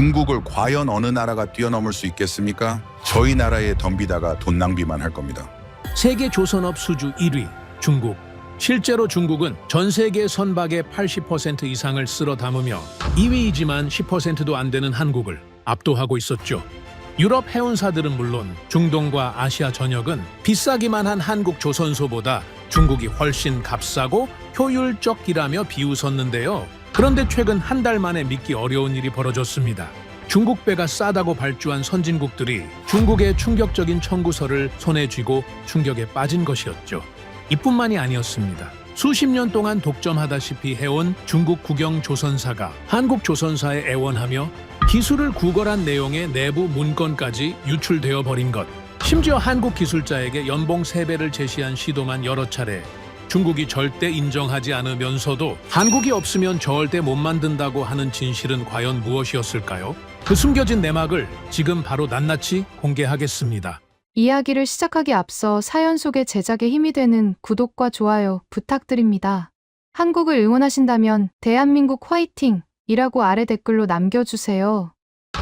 중국을 과연 어느 나라가 뛰어넘을 수 있겠습니까? 저희 나라에 덤비다가 돈 낭비만 할 겁니다. 세계 조선업 수주 1위 중국. 실제로 중국은 전 세계 선박의 80% 이상을 쓸어 담으며 2위이지만 10%도 안 되는 한국을 압도하고 있었죠. 유럽 해운사들은 물론 중동과 아시아 전역은 비싸기만 한 한국 조선소보다 중국이 훨씬 값싸고 효율적이라며 비웃었는데요. 그런데 최근 한 달 만에 믿기 어려운 일이 벌어졌습니다. 중국 배가 싸다고 발주한 선진국들이 중국의 충격적인 청구서를 손에 쥐고 충격에 빠진 것이었죠. 이뿐만이 아니었습니다. 수십 년 동안 독점하다시피 해온 중국 국영 조선사가 한국 조선사에 애원하며 기술을 구걸한 내용의 내부 문건까지 유출되어 버린 것. 심지어 한국 기술자에게 연봉 3배를 제시한 시도만 여러 차례. 중국이 절대 인정하지 않으면서도 한국이 없으면 절대 못 만든다고 하는 진실은 과연 무엇이었을까요? 그 숨겨진 내막을 지금 바로 낱낱이 공개하겠습니다. 이야기를 시작하기 앞서 사연 속의 제작에 힘이 되는 구독과 좋아요 부탁드립니다. 한국을 응원하신다면 대한민국 화이팅! 이라고 아래 댓글로 남겨주세요.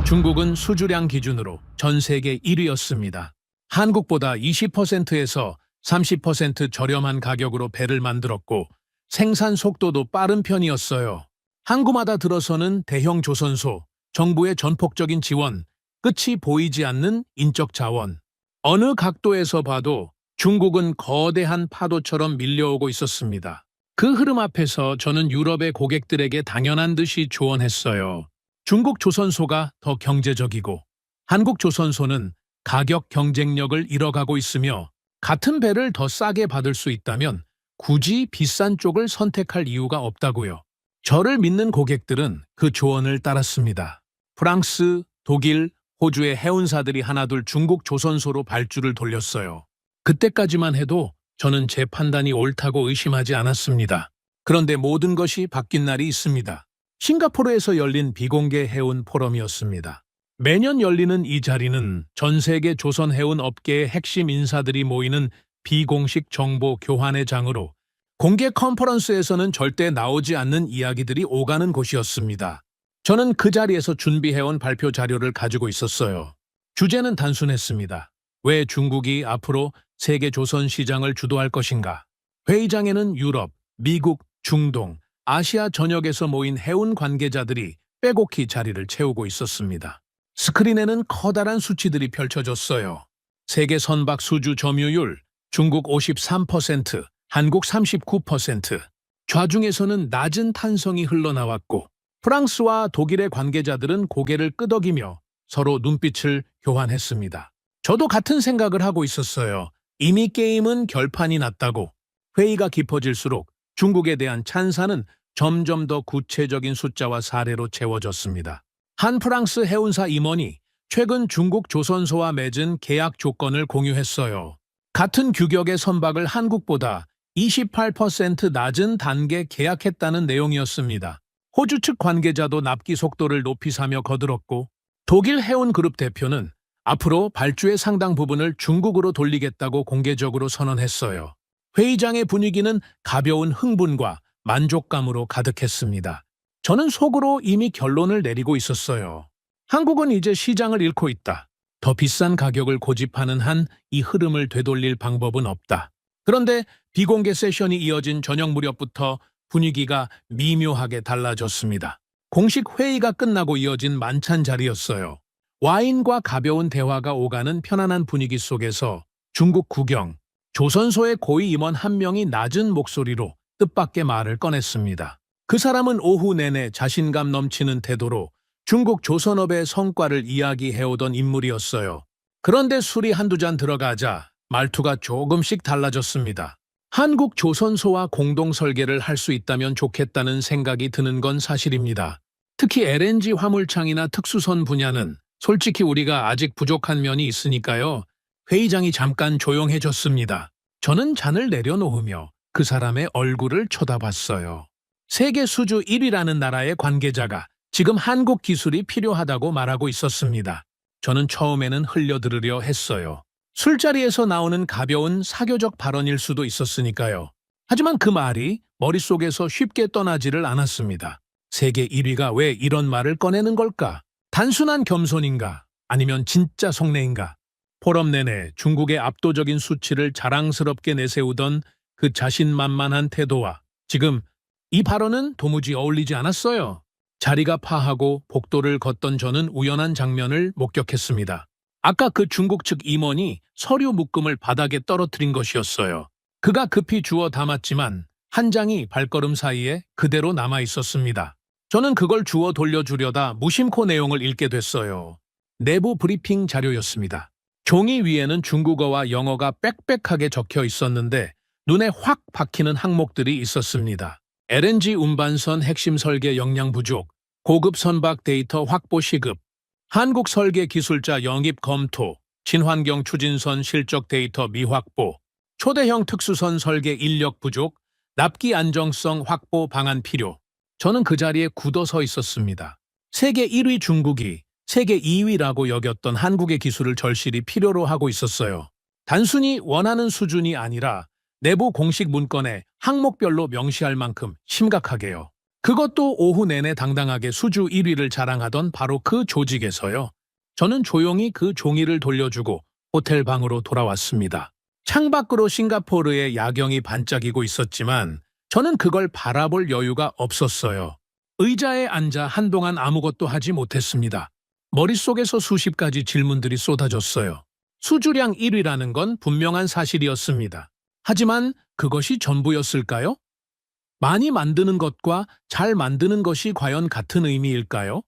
중국은 수주량 기준으로 전 세계 1위였습니다. 한국보다 20%에서 30% 저렴한 가격으로 배를 만들었고 생산 속도도 빠른 편이었어요. 항구마다 들어서는 대형 조선소, 정부의 전폭적인 지원, 끝이 보이지 않는 인적 자원. 어느 각도에서 봐도 중국은 거대한 파도처럼 밀려오고 있었습니다. 그 흐름 앞에서 저는 유럽의 고객들에게 당연한 듯이 조언했어요. 중국 조선소가 더 경제적이고 한국 조선소는 가격 경쟁력을 잃어가고 있으며 같은 배를 더 싸게 받을 수 있다면 굳이 비싼 쪽을 선택할 이유가 없다고요. 저를 믿는 고객들은 그 조언을 따랐습니다. 프랑스, 독일, 호주의 해운사들이 하나둘 중국 조선소로 발주를 돌렸어요. 그때까지만 해도 저는 제 판단이 옳다고 의심하지 않았습니다. 그런데 모든 것이 바뀐 날이 있습니다. 싱가포르에서 열린 비공개 해운 포럼이었습니다. 매년 열리는 이 자리는 전 세계 조선 해운 업계의 핵심 인사들이 모이는 비공식 정보 교환의 장으로 공개 컨퍼런스에서는 절대 나오지 않는 이야기들이 오가는 곳이었습니다. 저는 그 자리에서 준비해온 발표 자료를 가지고 있었어요. 주제는 단순했습니다. 왜 중국이 앞으로 세계 조선 시장을 주도할 것인가? 회의장에는 유럽, 미국, 중동, 아시아 전역에서 모인 해운 관계자들이 빼곡히 자리를 채우고 있었습니다. 스크린에는 커다란 수치들이 펼쳐졌어요. 세계 선박 수주 점유율, 중국 53%, 한국 39%. 좌중에서는 낮은 탄성이 흘러나왔고 프랑스와 독일의 관계자들은 고개를 끄덕이며 서로 눈빛을 교환했습니다. 저도 같은 생각을 하고 있었어요. 이미 게임은 결판이 났다고. 회의가 깊어질수록 중국에 대한 찬사는 점점 더 구체적인 숫자와 사례로 채워졌습니다. 한 프랑스 해운사 임원이 최근 중국 조선소와 맺은 계약 조건을 공유했어요. 같은 규격의 선박을 한국보다 28% 낮은 단계 계약했다는 내용이었습니다. 호주 측 관계자도 납기 속도를 높이 사며 거들었고 독일 해운그룹 대표는 앞으로 발주의 상당 부분을 중국으로 돌리겠다고 공개적으로 선언했어요. 회의장의 분위기는 가벼운 흥분과 만족감으로 가득했습니다. 저는 속으로 이미 결론을 내리고 있었어요. 한국은 이제 시장을 잃고 있다. 더 비싼 가격을 고집하는 한 이 흐름을 되돌릴 방법은 없다. 그런데 비공개 세션이 이어진 저녁 무렵부터 분위기가 미묘하게 달라졌습니다. 공식 회의가 끝나고 이어진 만찬 자리였어요. 와인과 가벼운 대화가 오가는 편안한 분위기 속에서 중국 국영, 조선소의 고위 임원 한 명이 낮은 목소리로 뜻밖의 말을 꺼냈습니다. 그 사람은 오후 내내 자신감 넘치는 태도로 중국 조선업의 성과를 이야기해오던 인물이었어요. 그런데 술이 한두 잔 들어가자 말투가 조금씩 달라졌습니다. 한국 조선소와 공동 설계를 할 수 있다면 좋겠다는 생각이 드는 건 사실입니다. 특히 LNG 화물창이나 특수선 분야는 솔직히 우리가 아직 부족한 면이 있으니까요. 회의장이 잠깐 조용해졌습니다. 저는 잔을 내려놓으며 그 사람의 얼굴을 쳐다봤어요. 세계 수주 1위라는 나라의 관계자가 지금 한국 기술이 필요하다고 말하고 있었습니다. 저는 처음에는 흘려들으려 했어요. 술자리에서 나오는 가벼운 사교적 발언일 수도 있었으니까요. 하지만 그 말이 머릿속에서 쉽게 떠나지를 않았습니다. 세계 1위가 왜 이런 말을 꺼내는 걸까? 단순한 겸손인가? 아니면 진짜 속내인가? 포럼 내내 중국의 압도적인 수치를 자랑스럽게 내세우던 그 자신만만한 태도와 지금 이 발언은 도무지 어울리지 않았어요. 자리가 파하고 복도를 걷던 저는 우연한 장면을 목격했습니다. 아까 그 중국 측 임원이 서류 묶음을 바닥에 떨어뜨린 것이었어요. 그가 급히 주워 담았지만 한 장이 발걸음 사이에 그대로 남아 있었습니다. 저는 그걸 주워 돌려주려다 무심코 내용을 읽게 됐어요. 내부 브리핑 자료였습니다. 종이 위에는 중국어와 영어가 빽빽하게 적혀 있었는데 눈에 확 박히는 항목들이 있었습니다. LNG 운반선 핵심 설계 역량 부족, 고급 선박 데이터 확보 시급, 한국 설계 기술자 영입 검토, 친환경 추진선 실적 데이터 미확보, 초대형 특수선 설계 인력 부족, 납기 안정성 확보 방안 필요. 저는 그 자리에 굳어 서 있었습니다. 세계 1위 중국이 세계 2위라고 여겼던 한국의 기술을 절실히 필요로 하고 있었어요. 단순히 원하는 수준이 아니라 내부 공식 문건에 항목별로 명시할 만큼 심각하게요. 그것도 오후 내내 당당하게 수주 1위를 자랑하던 바로 그 조직에서요. 저는 조용히 그 종이를 돌려주고 호텔 방으로 돌아왔습니다. 창밖으로 싱가포르의 야경이 반짝이고 있었지만 저는 그걸 바라볼 여유가 없었어요. 의자에 앉아 한동안 아무것도 하지 못했습니다. 머릿속에서 수십 가지 질문들이 쏟아졌어요. 수주량 1위라는 건 분명한 사실이었습니다. 하지만 그것이 전부였을까요? 많이 만드는 것과 잘 만드는 것이 과연 같은 의미일까요?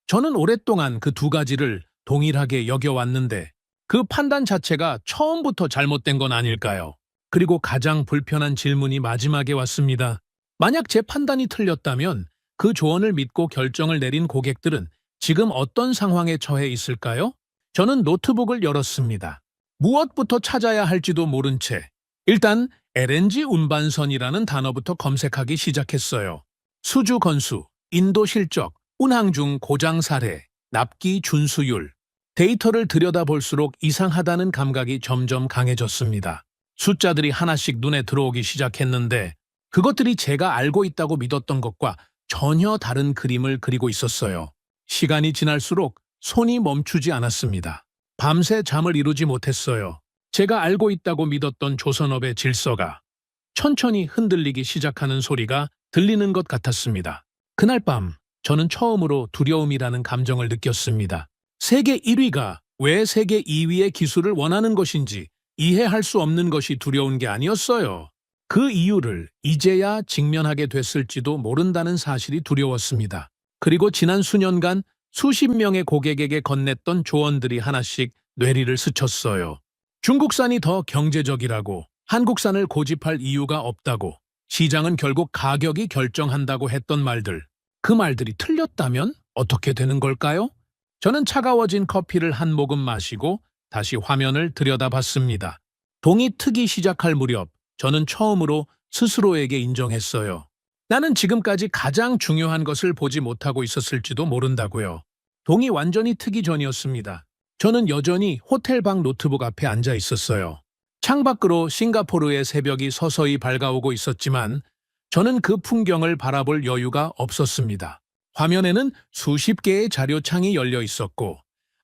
저는 오랫동안 그 두 가지를 동일하게 여겨왔는데 그 판단 자체가 처음부터 잘못된 건 아닐까요? 그리고 가장 불편한 질문이 마지막에 왔습니다. 만약 제 판단이 틀렸다면 그 조언을 믿고 결정을 내린 고객들은 지금 어떤 상황에 처해 있을까요? 저는 노트북을 열었습니다. 무엇부터 찾아야 할지도 모른 채 일단 LNG 운반선이라는 단어부터 검색하기 시작했어요. 수주 건수, 인도 실적, 운항 중 고장 사례, 납기 준수율. 데이터를 들여다볼수록 이상하다는 감각이 점점 강해졌습니다. 숫자들이 하나씩 눈에 들어오기 시작했는데 그것들이 제가 알고 있다고 믿었던 것과 전혀 다른 그림을 그리고 있었어요. 시간이 지날수록 손이 멈추지 않았습니다. 밤새 잠을 이루지 못했어요. 제가 알고 있다고 믿었던 조선업의 질서가 천천히 흔들리기 시작하는 소리가 들리는 것 같았습니다. 그날 밤 저는 처음으로 두려움이라는 감정을 느꼈습니다. 세계 1위가 왜 세계 2위의 기술을 원하는 것인지 이해할 수 없는 것이 두려운 게 아니었어요. 그 이유를 이제야 직면하게 됐을지도 모른다는 사실이 두려웠습니다. 그리고 지난 수년간 수십 명의 고객에게 건넸던 조언들이 하나씩 뇌리를 스쳤어요. 중국산이 더 경제적이라고, 한국산을 고집할 이유가 없다고, 시장은 결국 가격이 결정한다고 했던 말들. 그 말들이 틀렸다면 어떻게 되는 걸까요? 저는 차가워진 커피를 한 모금 마시고 다시 화면을 들여다봤습니다. 동이 트기 시작할 무렵 저는 처음으로 스스로에게 인정했어요. 나는 지금까지 가장 중요한 것을 보지 못하고 있었을지도 모른다고요. 동이 완전히 트기 전이었습니다. 저는 여전히 호텔 방 노트북 앞에 앉아 있었어요. 창밖으로 싱가포르의 새벽이 서서히 밝아오고 있었지만 저는 그 풍경을 바라볼 여유가 없었습니다. 화면에는 수십 개의 자료창이 열려 있었고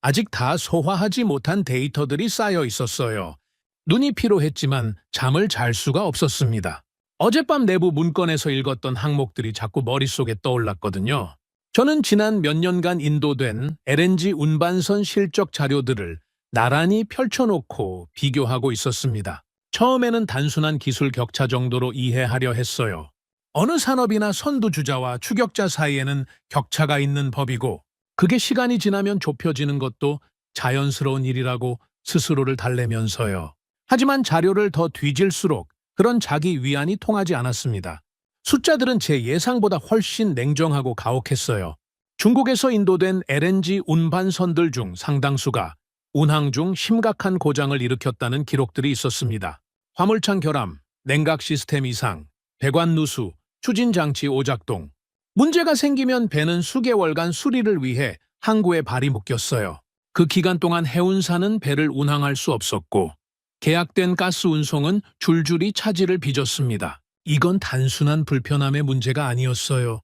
아직 다 소화하지 못한 데이터들이 쌓여 있었어요. 눈이 피로했지만 잠을 잘 수가 없었습니다. 어젯밤 내부 문건에서 읽었던 항목들이 자꾸 머릿속에 떠올랐거든요. 저는 지난 몇 년간 인도된 LNG 운반선 실적 자료들을 나란히 펼쳐놓고 비교하고 있었습니다. 처음에는 단순한 기술 격차 정도로 이해하려 했어요. 어느 산업이나 선두주자와 추격자 사이에는 격차가 있는 법이고 그게 시간이 지나면 좁혀지는 것도 자연스러운 일이라고 스스로를 달래면서요. 하지만 자료를 더 뒤질수록 그런 자기 위안이 통하지 않았습니다. 숫자들은 제 예상보다 훨씬 냉정하고 가혹했어요. 중국에서 인도된 LNG 운반선들 중 상당수가 운항 중 심각한 고장을 일으켰다는 기록들이 있었습니다. 화물창 결함, 냉각 시스템 이상, 배관 누수, 추진장치 오작동. 문제가 생기면 배는 수개월간 수리를 위해 항구에 발이 묶였어요. 그 기간 동안 해운사는 배를 운항할 수 없었고 계약된 가스 운송은 줄줄이 차질을 빚었습니다. 이건 단순한 불편함의 문제가 아니었어요.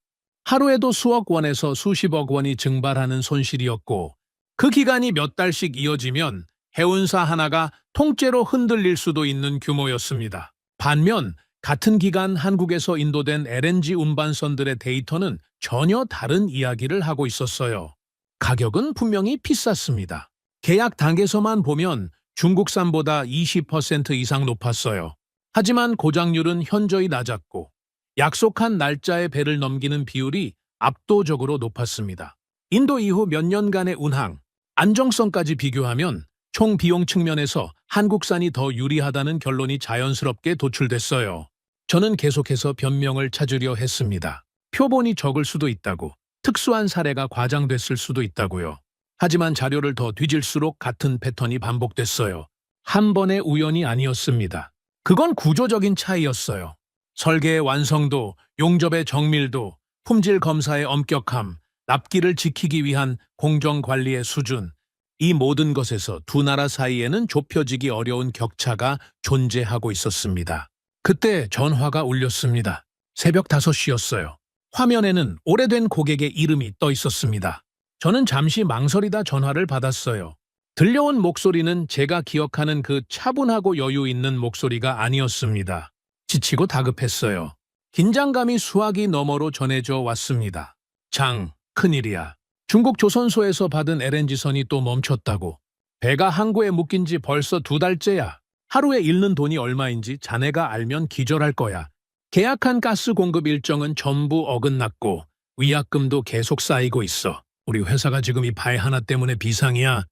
하루에도 수억 원에서 수십억 원이 증발하는 손실이었고 그 기간이 몇 달씩 이어지면 해운사 하나가 통째로 흔들릴 수도 있는 규모였습니다. 반면 같은 기간 한국에서 인도된 LNG 운반선들의 데이터는 전혀 다른 이야기를 하고 있었어요. 가격은 분명히 비쌌습니다. 계약 단계서만 보면 중국산보다 20% 이상 높았어요. 하지만 고장률은 현저히 낮았고 약속한 날짜에 배를 넘기는 비율이 압도적으로 높았습니다. 인도 이후 몇 년간의 운항, 안정성까지 비교하면 총 비용 측면에서 한국산이 더 유리하다는 결론이 자연스럽게 도출됐어요. 저는 계속해서 변명을 찾으려 했습니다. 표본이 적을 수도 있다고, 특수한 사례가 과장됐을 수도 있다고요. 하지만 자료를 더 뒤질수록 같은 패턴이 반복됐어요. 한 번의 우연이 아니었습니다. 그건 구조적인 차이였어요. 설계의 완성도, 용접의 정밀도, 품질 검사의 엄격함, 납기를 지키기 위한 공정관리의 수준, 이 모든 것에서 두 나라 사이에는 좁혀지기 어려운 격차가 존재하고 있었습니다. 그때 전화가 울렸습니다. 새벽 5시였어요. 화면에는 오래된 고객의 이름이 떠 있었습니다. 저는 잠시 망설이다 전화를 받았어요. 들려온 목소리는 제가 기억하는 그 차분하고 여유 있는 목소리가 아니었습니다. 지치고 다급했어요. 긴장감이 수화기 너머로 전해져 왔습니다. 장, 큰일이야. 중국 조선소에서 받은 LNG선이 또 멈췄다고. 배가 항구에 묶인 지 벌써 2달째야. 하루에 잃는 돈이 얼마인지 자네가 알면 기절할 거야. 계약한 가스 공급 일정은 전부 어긋났고 위약금도 계속 쌓이고 있어. 우리 회사가 지금 이 발 하나 때문에 비상이야.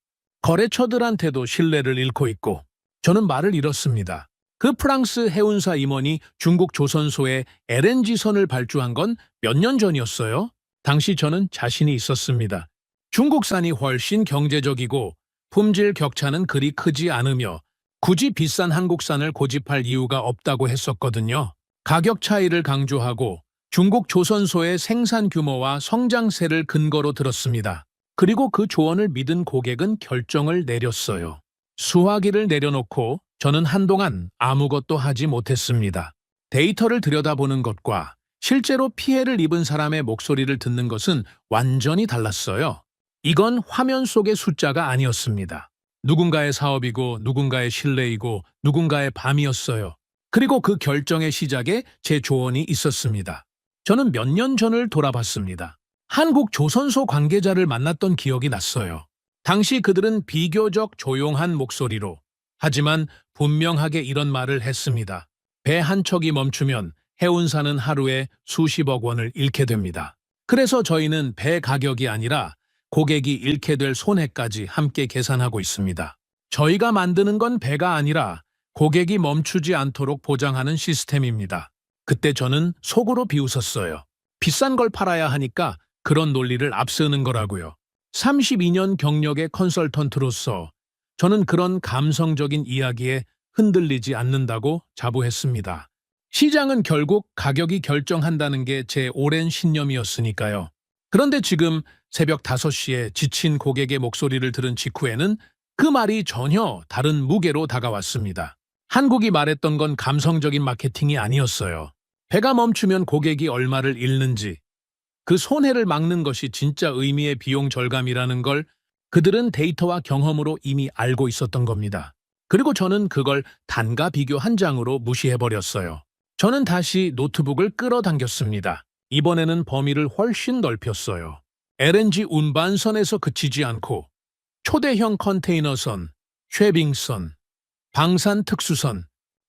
거래처들한테도 신뢰를 잃고 있고. 저는 말을 잃었습니다. 그 프랑스 해운사 임원이 중국 조선소에 LNG선을 발주한 건 몇 년 전이었어요. 당시 저는 자신이 있었습니다. 중국산이 훨씬 경제적이고 품질 격차는 그리 크지 않으며 굳이 비싼 한국산을 고집할 이유가 없다고 했었거든요. 가격 차이를 강조하고 중국 조선소의 생산 규모와 성장세를 근거로 들었습니다. 그리고 그 조언을 믿은 고객은 결정을 내렸어요. 수화기를 내려놓고 저는 한동안 아무것도 하지 못했습니다. 데이터를 들여다보는 것과 실제로 피해를 입은 사람의 목소리를 듣는 것은 완전히 달랐어요. 이건 화면 속의 숫자가 아니었습니다. 누군가의 사업이고 누군가의 신뢰이고 누군가의 밤이었어요. 그리고 그 결정의 시작에 제 조언이 있었습니다. 저는 몇 년 전을 돌아봤습니다. 한국 조선소 관계자를 만났던 기억이 났어요. 당시 그들은 비교적 조용한 목소리로 하지만 분명하게 이런 말을 했습니다. 배 한 척이 멈추면 해운사는 하루에 수십억 원을 잃게 됩니다. 그래서 저희는 배 가격이 아니라 고객이 잃게 될 손해까지 함께 계산하고 있습니다. 저희가 만드는 건 배가 아니라 고객이 멈추지 않도록 보장하는 시스템입니다. 그때 저는 속으로 비웃었어요. 비싼 걸 팔아야 하니까 그런 논리를 앞세우는 거라고요. 32년 경력의 컨설턴트로서 저는 그런 감성적인 이야기에 흔들리지 않는다고 자부했습니다. 시장은 결국 가격이 결정한다는 게 제 오랜 신념이었으니까요. 그런데 지금 새벽 5시에 지친 고객의 목소리를 들은 직후에는 그 말이 전혀 다른 무게로 다가왔습니다. 한국이 말했던 건 감성적인 마케팅이 아니었어요. 배가 멈추면 고객이 얼마를 잃는지, 그 손해를 막는 것이 진짜 의미의 비용 절감이라는 걸 그들은 데이터와 경험으로 이미 알고 있었던 겁니다. 그리고 저는 그걸 단가 비교 한 장으로 무시해버렸어요. 저는 다시 노트북을 끌어당겼습니다. 이번에는 범위를 훨씬 넓혔어요. LNG 운반선에서 그치지 않고 초대형 컨테이너선, 쉐빙선, 방산 특수선,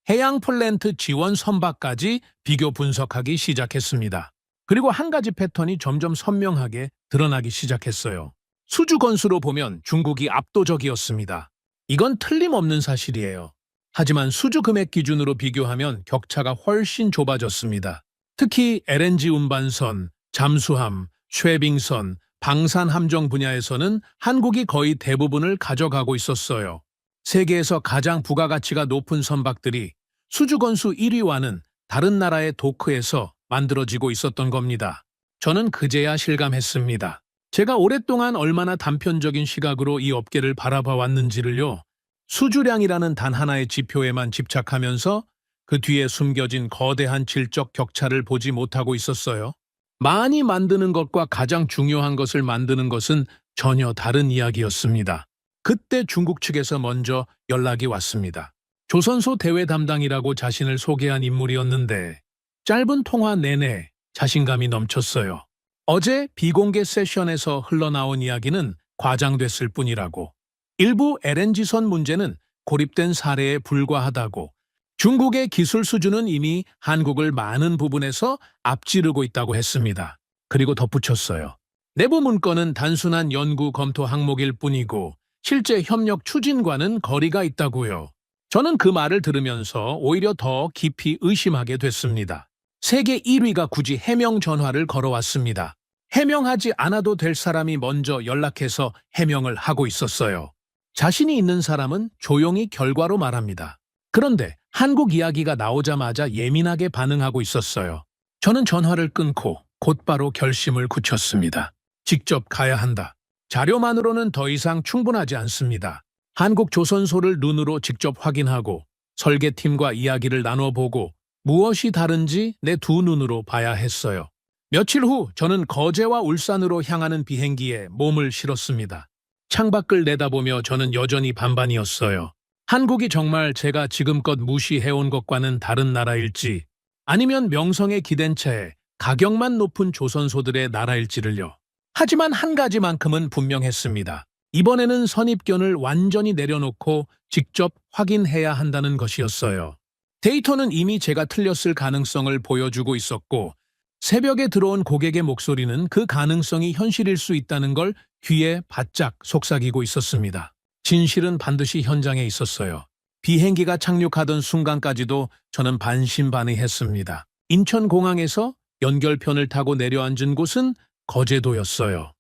해양 플랜트 지원 선박까지 비교 분석하기 시작했습니다. 그리고 한 가지 패턴이 점점 선명하게 드러나기 시작했어요. 수주 건수로 보면 중국이 압도적이었습니다. 이건 틀림없는 사실이에요. 하지만 수주 금액 기준으로 비교하면 격차가 훨씬 좁아졌습니다. 특히 LNG 운반선, 잠수함, 쉐빙선, 방산 함정 분야에서는 한국이 거의 대부분을 가져가고 있었어요. 세계에서 가장 부가가치가 높은 선박들이 수주 건수 1위와는 다른 나라의 도크에서 만들어지고 있었던 겁니다. 저는 그제야 실감했습니다. 제가 오랫동안 얼마나 단편적인 시각으로 이 업계를 바라봐 왔는지를요. 수주량이라는 단 하나의 지표에만 집착하면서 그 뒤에 숨겨진 거대한 질적 격차를 보지 못하고 있었어요. 많이 만드는 것과 가장 중요한 것을 만드는 것은 전혀 다른 이야기였습니다. 그때 중국 측에서 먼저 연락이 왔습니다. 조선소 대외 담당이라고 자신을 소개한 인물이었는데 짧은 통화 내내 자신감이 넘쳤어요. 어제 비공개 세션에서 흘러나온 이야기는 과장됐을 뿐이라고. 일부 LNG선 문제는 고립된 사례에 불과하다고. 중국의 기술 수준은 이미 한국을 많은 부분에서 앞지르고 있다고 했습니다. 그리고 덧붙였어요. 내부 문건은 단순한 연구 검토 항목일 뿐이고 실제 협력 추진과는 거리가 있다고요. 저는 그 말을 들으면서 오히려 더 깊이 의심하게 됐습니다. 세계 1위가 굳이 해명 전화를 걸어왔습니다. 해명하지 않아도 될 사람이 먼저 연락해서 해명을 하고 있었어요. 자신이 있는 사람은 조용히 결과로 말합니다. 그런데 한국 이야기가 나오자마자 예민하게 반응하고 있었어요. 저는 전화를 끊고 곧바로 결심을 굳혔습니다. 직접 가야 한다. 자료만으로는 더 이상 충분하지 않습니다. 한국 조선소를 눈으로 직접 확인하고 설계팀과 이야기를 나눠보고 무엇이 다른지 내 두 눈으로 봐야 했어요. 며칠 후 저는 거제와 울산으로 향하는 비행기에 몸을 실었습니다. 창밖을 내다보며 저는 여전히 반반이었어요. 한국이 정말 제가 지금껏 무시해온 것과는 다른 나라일지 아니면 명성에 기댄 채 가격만 높은 조선소들의 나라일지를요. 하지만 한 가지만큼은 분명했습니다. 이번에는 선입견을 완전히 내려놓고 직접 확인해야 한다는 것이었어요. 데이터는 이미 제가 틀렸을 가능성을 보여주고 있었고 새벽에 들어온 고객의 목소리는 그 가능성이 현실일 수 있다는 걸 귀에 바짝 속삭이고 있었습니다. 진실은 반드시 현장에 있었어요. 비행기가 착륙하던 순간까지도 저는 반신반의했습니다. 인천공항에서 연결편을 타고 내려앉은 곳은 거제도였어요.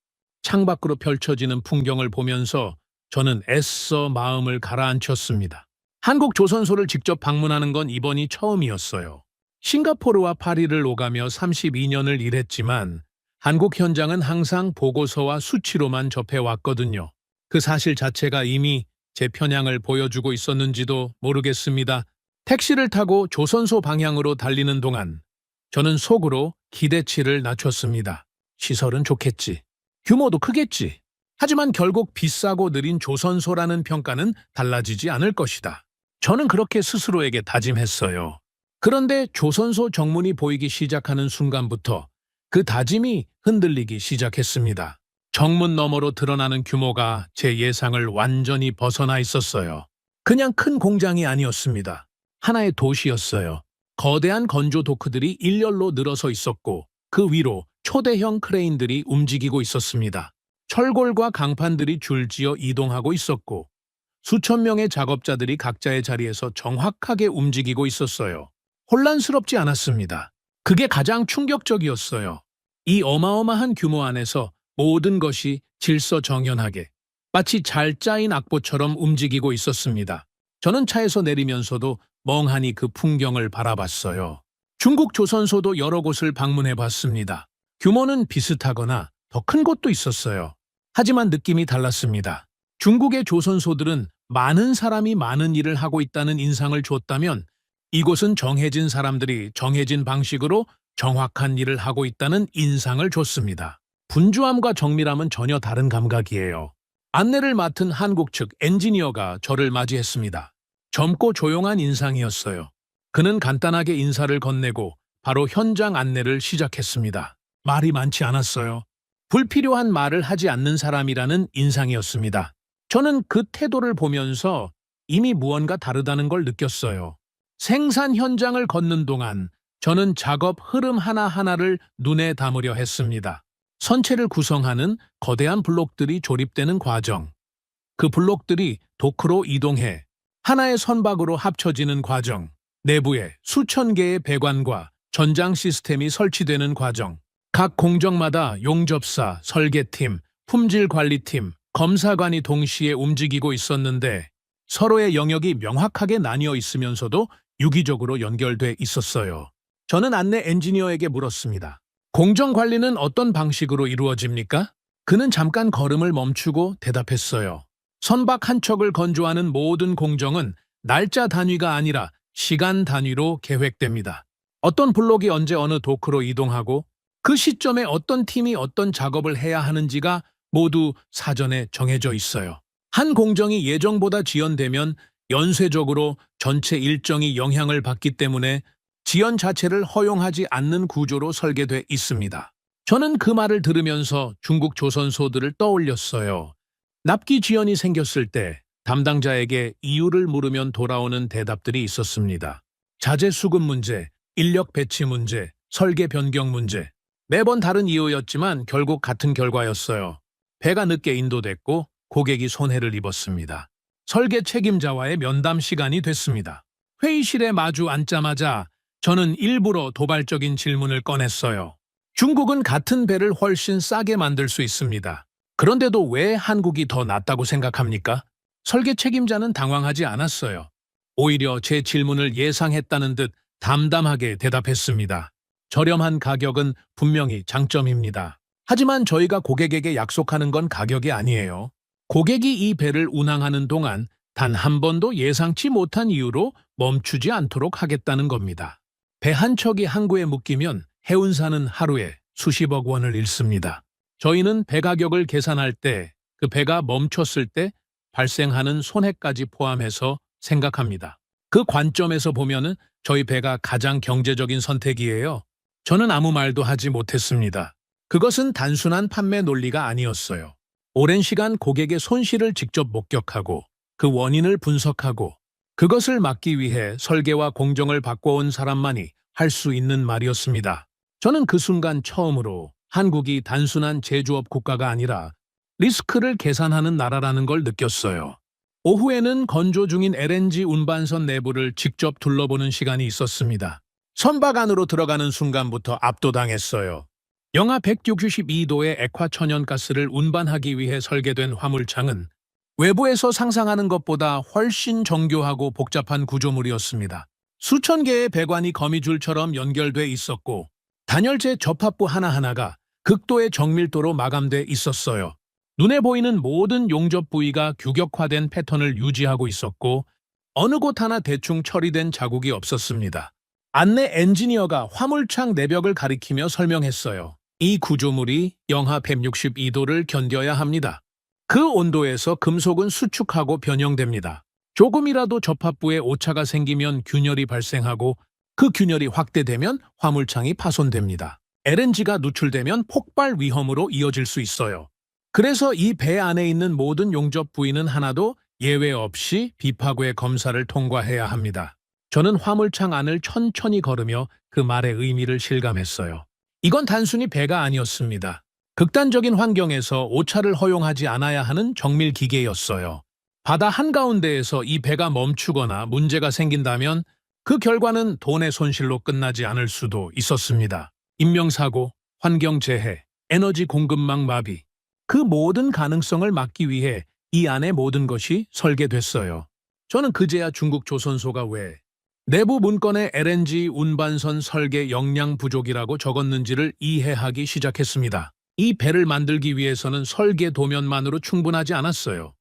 창밖으로 펼쳐지는 풍경을 보면서 저는 애써 마음을 가라앉혔습니다. 한국 조선소를 직접 방문하는 건 이번이 처음이었어요. 싱가포르와 파리를 오가며 32년을 일했지만 한국 현장은 항상 보고서와 수치로만 접해왔거든요. 그 사실 자체가 이미 제 편향을 보여주고 있었는지도 모르겠습니다. 택시를 타고 조선소 방향으로 달리는 동안 저는 속으로 기대치를 낮췄습니다. 시설은 좋겠지. 규모도 크겠지. 하지만 결국 비싸고 느린 조선소라는 평가는 달라지지 않을 것이다. 저는 그렇게 스스로에게 다짐했어요. 그런데 조선소 정문이 보이기 시작하는 순간부터 그 다짐이 흔들리기 시작했습니다. 정문 너머로 드러나는 규모가 제 예상을 완전히 벗어나 있었어요. 그냥 큰 공장이 아니었습니다. 하나의 도시였어요. 거대한 건조 도크들이 일렬로 늘어서 있었고 그 위로 초대형 크레인들이 움직이고 있었습니다. 철골과 강판들이 줄지어 이동하고 있었고 수천 명의 작업자들이 각자의 자리에서 정확하게 움직이고 있었어요. 혼란스럽지 않았습니다. 그게 가장 충격적이었어요. 이 어마어마한 규모 안에서 모든 것이 질서정연하게 마치 잘 짜인 악보처럼 움직이고 있었습니다. 저는 차에서 내리면서도 멍하니 그 풍경을 바라봤어요. 중국 조선소도 여러 곳을 방문해 봤습니다. 규모는 비슷하거나 더 큰 곳도 있었어요. 하지만 느낌이 달랐습니다. 중국의 조선소들은 많은 사람이 많은 일을 하고 있다는 인상을 줬다면 이곳은 정해진 사람들이 정해진 방식으로 정확한 일을 하고 있다는 인상을 줬습니다. 분주함과 정밀함은 전혀 다른 감각이에요. 안내를 맡은 한국 측 엔지니어가 저를 맞이했습니다. 젊고 조용한 인상이었어요. 그는 간단하게 인사를 건네고 바로 현장 안내를 시작했습니다. 말이 많지 않았어요. 불필요한 말을 하지 않는 사람이라는 인상이었습니다. 저는 그 태도를 보면서 이미 무언가 다르다는 걸 느꼈어요. 생산 현장을 걷는 동안 저는 작업 흐름 하나하나를 눈에 담으려 했습니다. 선체를 구성하는 거대한 블록들이 조립되는 과정, 그 블록들이 도크로 이동해 하나의 선박으로 합쳐지는 과정, 내부에 수천 개의 배관과 전장 시스템이 설치되는 과정, 각 공정마다 용접사, 설계팀, 품질관리팀, 검사관이 동시에 움직이고 있었는데 서로의 영역이 명확하게 나뉘어 있으면서도 유기적으로 연결돼 있었어요. 저는 안내 엔지니어에게 물었습니다. 공정 관리는 어떤 방식으로 이루어집니까? 그는 잠깐 걸음을 멈추고 대답했어요. 선박 한 척을 건조하는 모든 공정은 날짜 단위가 아니라 시간 단위로 계획됩니다. 어떤 블록이 언제 어느 도크로 이동하고 그 시점에 어떤 팀이 어떤 작업을 해야 하는지가 모두 사전에 정해져 있어요. 한 공정이 예정보다 지연되면 연쇄적으로 전체 일정이 영향을 받기 때문에 지연 자체를 허용하지 않는 구조로 설계돼 있습니다. 저는 그 말을 들으면서 중국 조선소들을 떠올렸어요. 납기 지연이 생겼을 때 담당자에게 이유를 물으면 돌아오는 대답들이 있었습니다. 자재 수급 문제, 인력 배치 문제, 설계 변경 문제. 매번 다른 이유였지만 결국 같은 결과였어요. 배가 늦게 인도됐고 고객이 손해를 입었습니다. 설계 책임자와의 면담 시간이 됐습니다. 회의실에 마주 앉자마자 저는 일부러 도발적인 질문을 꺼냈어요. 중국은 같은 배를 훨씬 싸게 만들 수 있습니다. 그런데도 왜 한국이 더 낫다고 생각합니까? 설계 책임자는 당황하지 않았어요. 오히려 제 질문을 예상했다는 듯 담담하게 대답했습니다. 저렴한 가격은 분명히 장점입니다. 하지만 저희가 고객에게 약속하는 건 가격이 아니에요. 고객이 이 배를 운항하는 동안 단 한 번도 예상치 못한 이유로 멈추지 않도록 하겠다는 겁니다. 배 한 척이 항구에 묶이면 해운사는 하루에 수십억 원을 잃습니다. 저희는 배 가격을 계산할 때 그 배가 멈췄을 때 발생하는 손해까지 포함해서 생각합니다. 그 관점에서 보면은 저희 배가 가장 경제적인 선택이에요. 저는 아무 말도 하지 못했습니다. 그것은 단순한 판매 논리가 아니었어요. 오랜 시간 고객의 손실을 직접 목격하고 그 원인을 분석하고 그것을 막기 위해 설계와 공정을 바꿔온 사람만이 할 수 있는 말이었습니다. 저는 그 순간 처음으로 한국이 단순한 제조업 국가가 아니라 리스크를 계산하는 나라라는 걸 느꼈어요. 오후에는 건조 중인 LNG 운반선 내부를 직접 둘러보는 시간이 있었습니다. 선박 안으로 들어가는 순간부터 압도당했어요. 영하 162도의 액화 천연가스를 운반하기 위해 설계된 화물창은 외부에서 상상하는 것보다 훨씬 정교하고 복잡한 구조물이었습니다. 수천 개의 배관이 거미줄처럼 연결돼 있었고 단열재 접합부 하나하나가 극도의 정밀도로 마감돼 있었어요. 눈에 보이는 모든 용접 부위가 규격화된 패턴을 유지하고 있었고 어느 곳 하나 대충 처리된 자국이 없었습니다. 안내 엔지니어가 화물창 내벽을 가리키며 설명했어요. 이 구조물이 영하 162도를 견뎌야 합니다. 그 온도에서 금속은 수축하고 변형됩니다. 조금이라도 접합부에 오차가 생기면 균열이 발생하고 그 균열이 확대되면 화물창이 파손됩니다. LNG가 누출되면 폭발 위험으로 이어질 수 있어요. 그래서 이 배 안에 있는 모든 용접 부위는 하나도 예외 없이 비파괴 검사를 통과해야 합니다. 저는 화물창 안을 천천히 걸으며 그 말의 의미를 실감했어요. 이건 단순히 배가 아니었습니다. 극단적인 환경에서 오차를 허용하지 않아야 하는 정밀 기계였어요. 바다 한가운데에서 이 배가 멈추거나 문제가 생긴다면 그 결과는 돈의 손실로 끝나지 않을 수도 있었습니다. 인명사고, 환경재해, 에너지 공급망 마비, 그 모든 가능성을 막기 위해 이 안에 모든 것이 설계됐어요. 저는 그제야 중국 조선소가 왜 내부 문건에 LNG 운반선 설계 역량 부족이라고 적었는지를 이해하기 시작했습니다. 이 배를 만들기 위해서는 설계 도면만으로 충분하지 않았어요.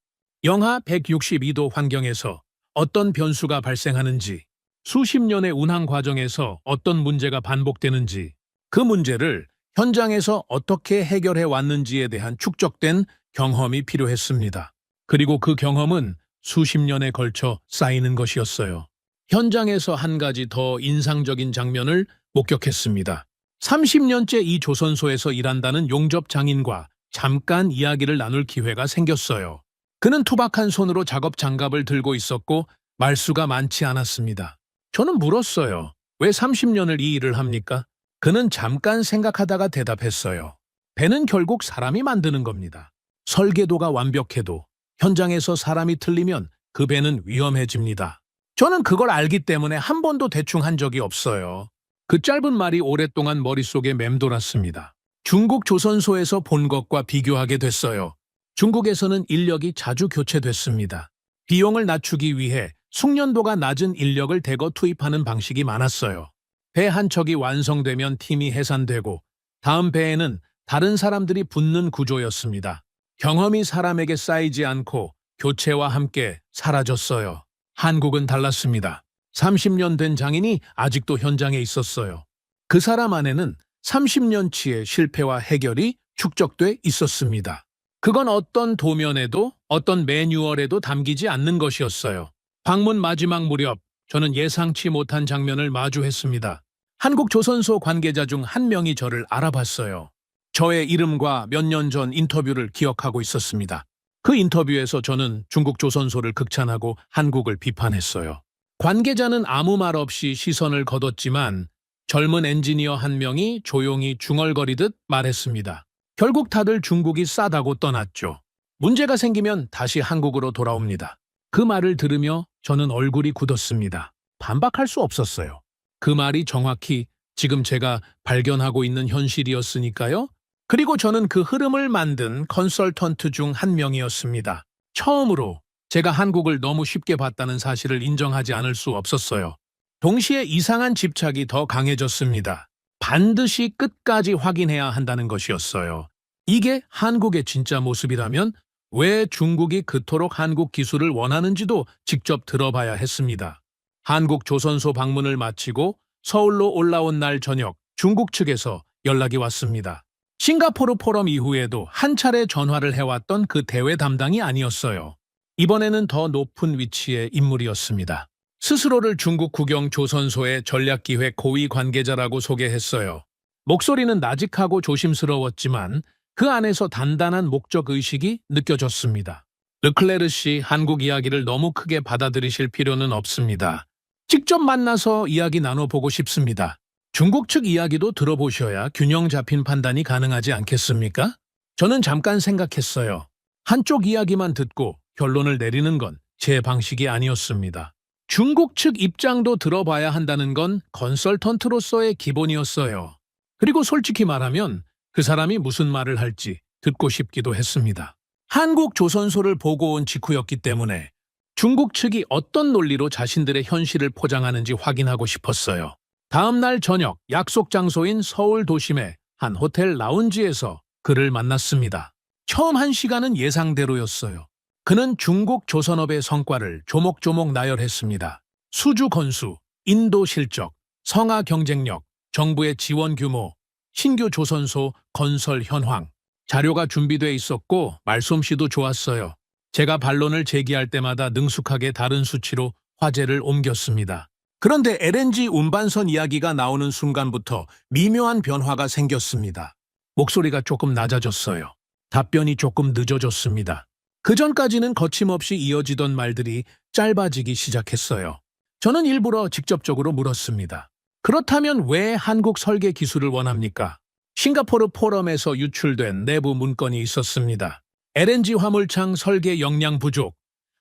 영하 162도 환경에서 어떤 변수가 발생하는지, 수십 년의 운항 과정에서 어떤 문제가 반복되는지, 그 문제를 현장에서 어떻게 해결해 왔는지에 대한 축적된 경험이 필요했습니다. 그리고 그 경험은 수십 년에 걸쳐 쌓이는 것이었어요. 현장에서 한 가지 더 인상적인 장면을 목격했습니다. 30년째 이 조선소에서 일한다는 용접 장인과 잠깐 이야기를 나눌 기회가 생겼어요. 그는 투박한 손으로 작업 장갑을 들고 있었고 말수가 많지 않았습니다. 저는 물었어요. 왜 30년을 이 일을 합니까? 그는 잠깐 생각하다가 대답했어요. 배는 결국 사람이 만드는 겁니다. 설계도가 완벽해도 현장에서 사람이 틀리면 그 배는 위험해집니다. 저는 그걸 알기 때문에 한 번도 대충 한 적이 없어요. 그 짧은 말이 오랫동안 머릿속에 맴돌았습니다. 중국 조선소에서 본 것과 비교하게 됐어요. 중국에서는 인력이 자주 교체됐습니다. 비용을 낮추기 위해 숙련도가 낮은 인력을 대거 투입하는 방식이 많았어요. 배 한 척이 완성되면 팀이 해산되고 다음 배에는 다른 사람들이 붙는 구조였습니다. 경험이 사람에게 쌓이지 않고 교체와 함께 사라졌어요. 한국은 달랐습니다. 30년 된 장인이 아직도 현장에 있었어요. 그 사람 안에는 30년치의 실패와 해결이 축적돼 있었습니다. 그건 어떤 도면에도 어떤 매뉴얼에도 담기지 않는 것이었어요. 방문 마지막 무렵 저는 예상치 못한 장면을 마주했습니다. 한국 조선소 관계자 중 한 명이 저를 알아봤어요. 저의 이름과 몇 년 전 인터뷰를 기억하고 있었습니다. 그 인터뷰에서 저는 중국 조선소를 극찬하고 한국을 비판했어요. 관계자는 아무 말 없이 시선을 거뒀지만 젊은 엔지니어 한 명이 조용히 중얼거리듯 말했습니다. 결국 다들 중국이 싸다고 떠났죠. 문제가 생기면 다시 한국으로 돌아옵니다. 그 말을 들으며 저는 얼굴이 굳었습니다. 반박할 수 없었어요. 그 말이 정확히 지금 제가 발견하고 있는 현실이었으니까요. 그리고 저는 그 흐름을 만든 컨설턴트 중 한 명이었습니다. 처음으로 제가 한국을 너무 쉽게 봤다는 사실을 인정하지 않을 수 없었어요. 동시에 이상한 집착이 더 강해졌습니다. 반드시 끝까지 확인해야 한다는 것이었어요. 이게 한국의 진짜 모습이라면 왜 중국이 그토록 한국 기술을 원하는지도 직접 들어봐야 했습니다. 한국 조선소 방문을 마치고 서울로 올라온 날 저녁 중국 측에서 연락이 왔습니다. 싱가포르 포럼 이후에도 한 차례 전화를 해왔던 그 대외 담당이 아니었어요. 이번에는 더 높은 위치의 인물이었습니다. 스스로를 중국 국영 조선소의 전략기획 고위 관계자라고 소개했어요. 목소리는 나직하고 조심스러웠지만 그 안에서 단단한 목적의식이 느껴졌습니다. 르클레르 씨, 한국 이야기를 너무 크게 받아들이실 필요는 없습니다. 직접 만나서 이야기 나눠보고 싶습니다. 중국 측 이야기도 들어보셔야 균형 잡힌 판단이 가능하지 않겠습니까? 저는 잠깐 생각했어요. 한쪽 이야기만 듣고 결론을 내리는 건 제 방식이 아니었습니다. 중국 측 입장도 들어봐야 한다는 건 컨설턴트로서의 기본이었어요. 그리고 솔직히 말하면 그 사람이 무슨 말을 할지 듣고 싶기도 했습니다. 한국 조선소를 보고 온 직후였기 때문에 중국 측이 어떤 논리로 자신들의 현실을 포장하는지 확인하고 싶었어요. 다음 날 저녁 약속 장소인 서울 도심의 한 호텔 라운지에서 그를 만났습니다. 처음 한 시간은 예상대로였어요. 그는 중국 조선업의 성과를 조목조목 나열했습니다. 수주 건수, 인도 실적, 성하 경쟁력, 정부의 지원 규모, 신규 조선소 건설 현황. 자료가 준비돼 있었고 말솜씨도 좋았어요. 제가 반론을 제기할 때마다 능숙하게 다른 수치로 화제를 옮겼습니다. 그런데 LNG 운반선 이야기가 나오는 순간부터 미묘한 변화가 생겼습니다. 목소리가 조금 낮아졌어요. 답변이 조금 늦어졌습니다. 그전까지는 거침없이 이어지던 말들이 짧아지기 시작했어요. 저는 일부러 직접적으로 물었습니다. 그렇다면 왜 한국 설계 기술을 원합니까? 싱가포르 포럼에서 유출된 내부 문건이 있었습니다. LNG 화물창 설계 역량 부족,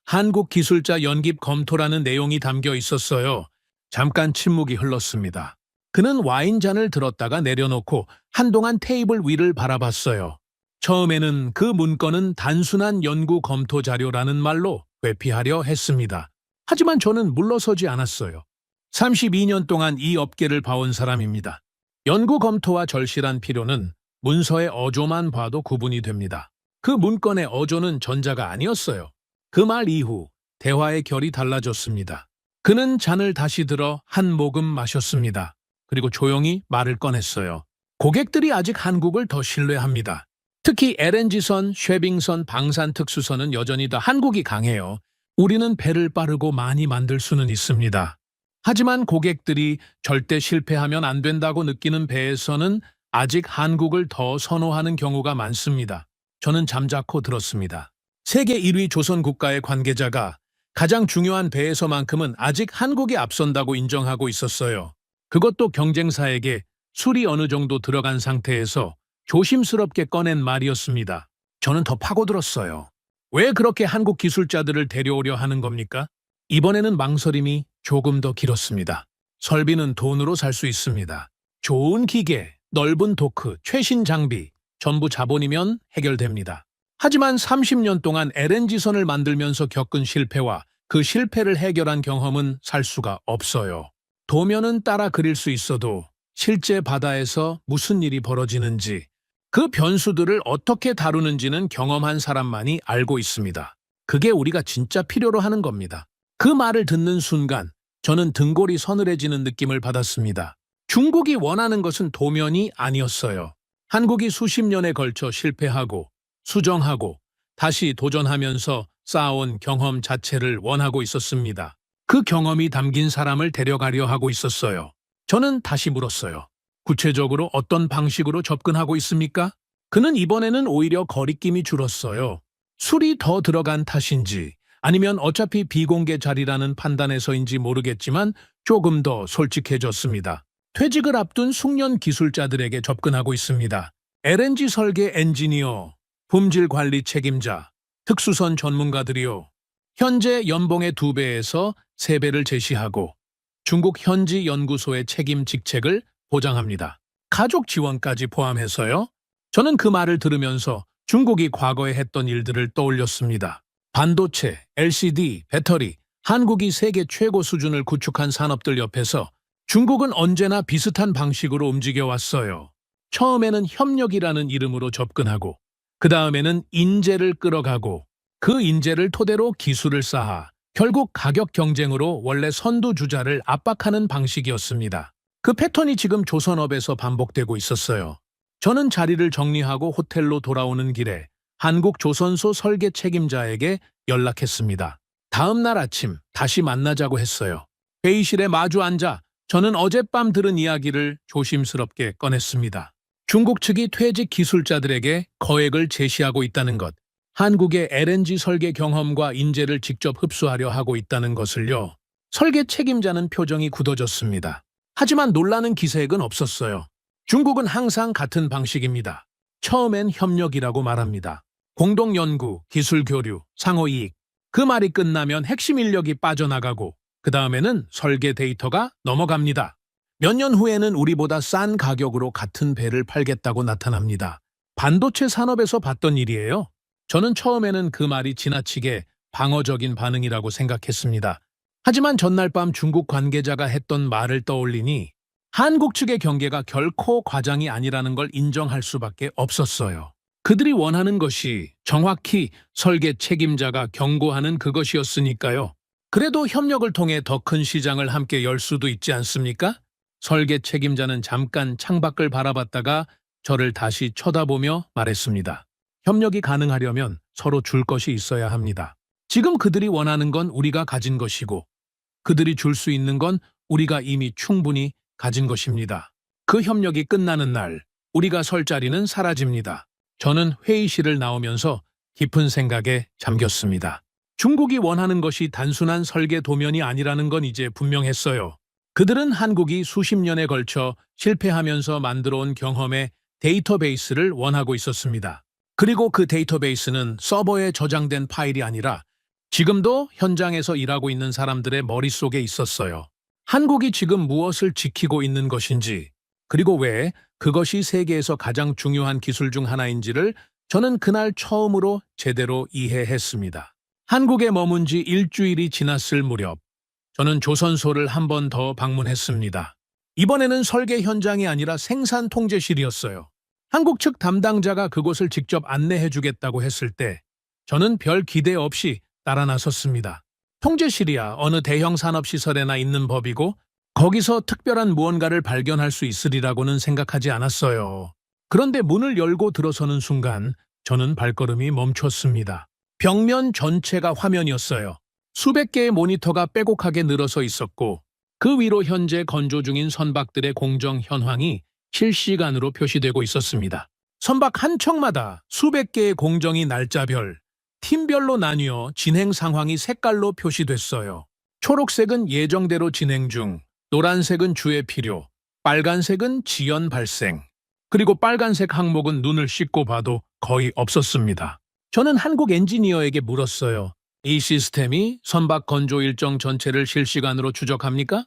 한국 기술자 연깁 검토라는 내용이 담겨 있었어요. 잠깐 침묵이 흘렀습니다. 그는 와인잔을 들었다가 내려놓고 한동안 테이블 위를 바라봤어요. 처음에는 그 문건은 단순한 연구 검토 자료라는 말로 회피하려 했습니다. 하지만 저는 물러서지 않았어요. 32년 동안 이 업계를 봐온 사람입니다. 연구 검토와 절실한 필요는 문서의 어조만 봐도 구분이 됩니다. 그 문건의 어조는 전자가 아니었어요. 그 말 이후 대화의 결이 달라졌습니다. 그는 잔을 다시 들어 한 모금 마셨습니다. 그리고 조용히 말을 꺼냈어요. 고객들이 아직 한국을 더 신뢰합니다. 특히 LNG선, 쉐빙선, 방산특수선은 여전히 더 한국이 강해요. 우리는 배를 빠르고 많이 만들 수는 있습니다. 하지만 고객들이 절대 실패하면 안 된다고 느끼는 배에서는 아직 한국을 더 선호하는 경우가 많습니다. 저는 잠자코 들었습니다. 세계 1위 조선 국가의 관계자가 가장 중요한 배에서만큼은 아직 한국이 앞선다고 인정하고 있었어요. 그것도 경쟁사에게 술이 어느 정도 들어간 상태에서 조심스럽게 꺼낸 말이었습니다. 저는 더 파고들었어요. 왜 그렇게 한국 기술자들을 데려오려 하는 겁니까? 이번에는 망설임이 조금 더 길었습니다. 설비는 돈으로 살 수 있습니다. 좋은 기계, 넓은 도크, 최신 장비, 전부 자본이면 해결됩니다. 하지만 30년 동안 LNG선을 만들면서 겪은 실패와 그 실패를 해결한 경험은 살 수가 없어요. 도면은 따라 그릴 수 있어도 실제 바다에서 무슨 일이 벌어지는지, 그 변수들을 어떻게 다루는지는 경험한 사람만이 알고 있습니다. 그게 우리가 진짜 필요로 하는 겁니다. 그 말을 듣는 순간 저는 등골이 서늘해지는 느낌을 받았습니다. 중국이 원하는 것은 도면이 아니었어요. 한국이 수십 년에 걸쳐 실패하고 수정하고 다시 도전하면서 쌓아온 경험 자체를 원하고 있었습니다. 그 경험이 담긴 사람을 데려가려 하고 있었어요. 저는 다시 물었어요. 구체적으로 어떤 방식으로 접근하고 있습니까? 그는 이번에는 오히려 거리낌이 줄었어요. 술이 더 들어간 탓인지 아니면 어차피 비공개 자리라는 판단에서인지 모르겠지만 조금 더 솔직해졌습니다. 퇴직을 앞둔 숙련 기술자들에게 접근하고 있습니다. LNG 설계 엔지니어, 품질 관리 책임자, 특수선 전문가들이요. 현재 연봉의 2배에서 3배를 제시하고 중국 현지 연구소의 책임 직책을 보장합니다. 가족 지원까지 포함해서요. 저는 그 말을 들으면서 중국이 과거에 했던 일들을 떠올렸습니다. 반도체, LCD, 배터리, 한국이 세계 최고 수준을 구축한 산업들 옆에서 중국은 언제나 비슷한 방식으로 움직여왔어요. 처음에는 협력이라는 이름으로 접근하고 그 다음에는 인재를 끌어가고 그 인재를 토대로 기술을 쌓아 결국 가격 경쟁으로 원래 선두주자를 압박하는 방식이었습니다. 그 패턴이 지금 조선업에서 반복되고 있었어요. 저는 자리를 정리하고 호텔로 돌아오는 길에 한국 조선소 설계 책임자에게 연락했습니다. 다음 날 아침 다시 만나자고 했어요. 회의실에 마주 앉아 저는 어젯밤 들은 이야기를 조심스럽게 꺼냈습니다. 중국 측이 퇴직 기술자들에게 거액을 제시하고 있다는 것, 한국의 LNG 설계 경험과 인재를 직접 흡수하려 하고 있다는 것을요. 설계 책임자는 표정이 굳어졌습니다. 하지만 놀라는 기색은 없었어요. 중국은 항상 같은 방식입니다. 처음엔 협력이라고 말합니다. 공동 연구, 기술 교류, 상호 이익. 그 말이 끝나면 핵심 인력이 빠져나가고 그 다음에는 설계 데이터가 넘어갑니다. 몇 년 후에는 우리보다 싼 가격으로 같은 배를 팔겠다고 나타납니다. 반도체 산업에서 봤던 일이에요. 저는 처음에는 그 말이 지나치게 방어적인 반응이라고 생각했습니다. 하지만 전날 밤 중국 관계자가 했던 말을 떠올리니 한국 측의 경계가 결코 과장이 아니라는 걸 인정할 수밖에 없었어요. 그들이 원하는 것이 정확히 설계 책임자가 경고하는 그것이었으니까요. 그래도 협력을 통해 더 큰 시장을 함께 열 수도 있지 않습니까? 설계 책임자는 잠깐 창밖을 바라봤다가 저를 다시 쳐다보며 말했습니다. 협력이 가능하려면 서로 줄 것이 있어야 합니다. 지금 그들이 원하는 건 우리가 가진 것이고 그들이 줄 수 있는 건 우리가 이미 충분히 가진 것입니다. 그 협력이 끝나는 날 우리가 설 자리는 사라집니다. 저는 회의실을 나오면서 깊은 생각에 잠겼습니다. 중국이 원하는 것이 단순한 설계 도면이 아니라는 건 이제 분명했어요. 그들은 한국이 수십 년에 걸쳐 실패하면서 만들어온 경험의 데이터베이스를 원하고 있었습니다. 그리고 그 데이터베이스는 서버에 저장된 파일이 아니라 지금도 현장에서 일하고 있는 사람들의 머릿속에 있었어요. 한국이 지금 무엇을 지키고 있는 것인지, 그리고 왜 그것이 세계에서 가장 중요한 기술 중 하나인지를 저는 그날 처음으로 제대로 이해했습니다. 한국에 머문 지 일주일이 지났을 무렵, 저는 조선소를 한 번 더 방문했습니다. 이번에는 설계 현장이 아니라 생산 통제실이었어요. 한국 측 담당자가 그곳을 직접 안내해주겠다고 했을 때 저는 별 기대 없이 따라 나섰습니다. 통제실이야 어느 대형 산업시설에나 있는 법이고 거기서 특별한 무언가를 발견할 수 있으리라고는 생각하지 않았어요. 그런데 문을 열고 들어서는 순간 저는 발걸음이 멈췄습니다. 벽면 전체가 화면이었어요. 수백 개의 모니터가 빼곡하게 늘어서 있었고 그 위로 현재 건조 중인 선박들의 공정 현황이 실시간으로 표시되고 있었습니다. 선박 한 척마다 수백 개의 공정이 날짜별, 팀별로 나뉘어 진행 상황이 색깔로 표시됐어요. 초록색은 예정대로 진행 중, 노란색은 주의 필요, 빨간색은 지연 발생, 그리고 빨간색 항목은 눈을 씻고 봐도 거의 없었습니다. 저는 한국 엔지니어에게 물었어요. 이 시스템이 선박 건조 일정 전체를 실시간으로 추적합니까?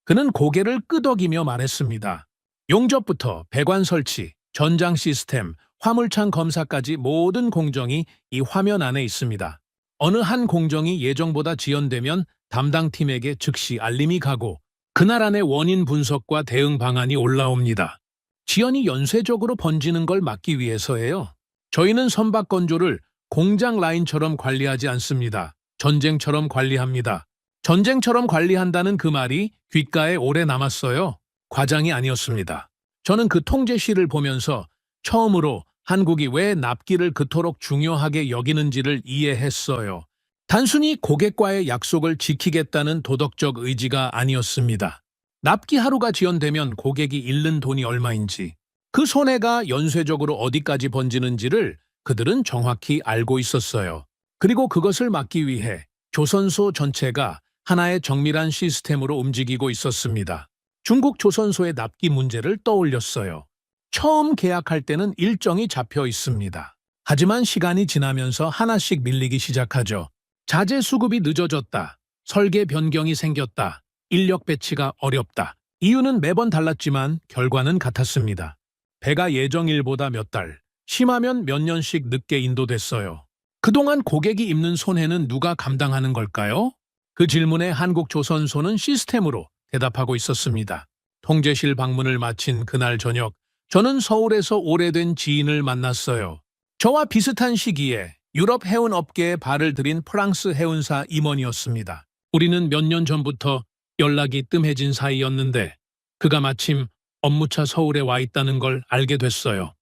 그는 고개를 끄덕이며 말했습니다. 용접부터 배관 설치, 전장 시스템, 화물창 검사까지 모든 공정이 이 화면 안에 있습니다. 어느 한 공정이 예정보다 지연되면 담당 팀에게 즉시 알림이 가고 그날 안에 원인 분석과 대응 방안이 올라옵니다. 지연이 연쇄적으로 번지는 걸 막기 위해서예요. 저희는 선박 건조를 공장 라인처럼 관리하지 않습니다. 전쟁처럼 관리합니다. 전쟁처럼 관리한다는 그 말이 귓가에 오래 남았어요. 과장이 아니었습니다. 저는 그 통제실을 보면서 처음으로 한국이 왜 납기를 그토록 중요하게 여기는지를 이해했어요. 단순히 고객과의 약속을 지키겠다는 도덕적 의지가 아니었습니다. 납기 하루가 지연되면 고객이 잃는 돈이 얼마인지, 그 손해가 연쇄적으로 어디까지 번지는지를 그들은 정확히 알고 있었어요. 그리고 그것을 막기 위해 조선소 전체가 하나의 정밀한 시스템으로 움직이고 있었습니다. 중국 조선소의 납기 문제를 떠올렸어요. 처음 계약할 때는 일정이 잡혀 있습니다. 하지만 시간이 지나면서 하나씩 밀리기 시작하죠. 자재 수급이 늦어졌다. 설계 변경이 생겼다. 인력 배치가 어렵다. 이유는 매번 달랐지만 결과는 같았습니다. 배가 예정일보다 몇 달, 심하면 몇 년씩 늦게 인도됐어요. 그동안 고객이 입는 손해는 누가 감당하는 걸까요? 그 질문에 한국조선소는 시스템으로 대답하고 있었습니다. 통제실 방문을 마친 그날 저녁, 저는 서울에서 오래된 지인을 만났어요. 저와 비슷한 시기에 유럽 해운 업계에 발을 들인 프랑스 해운사 임원이었습니다. 우리는 몇 년 전부터 연락이 뜸해진 사이였는데 그가 마침 업무차 서울에 와 있다는 걸 알게 됐어요.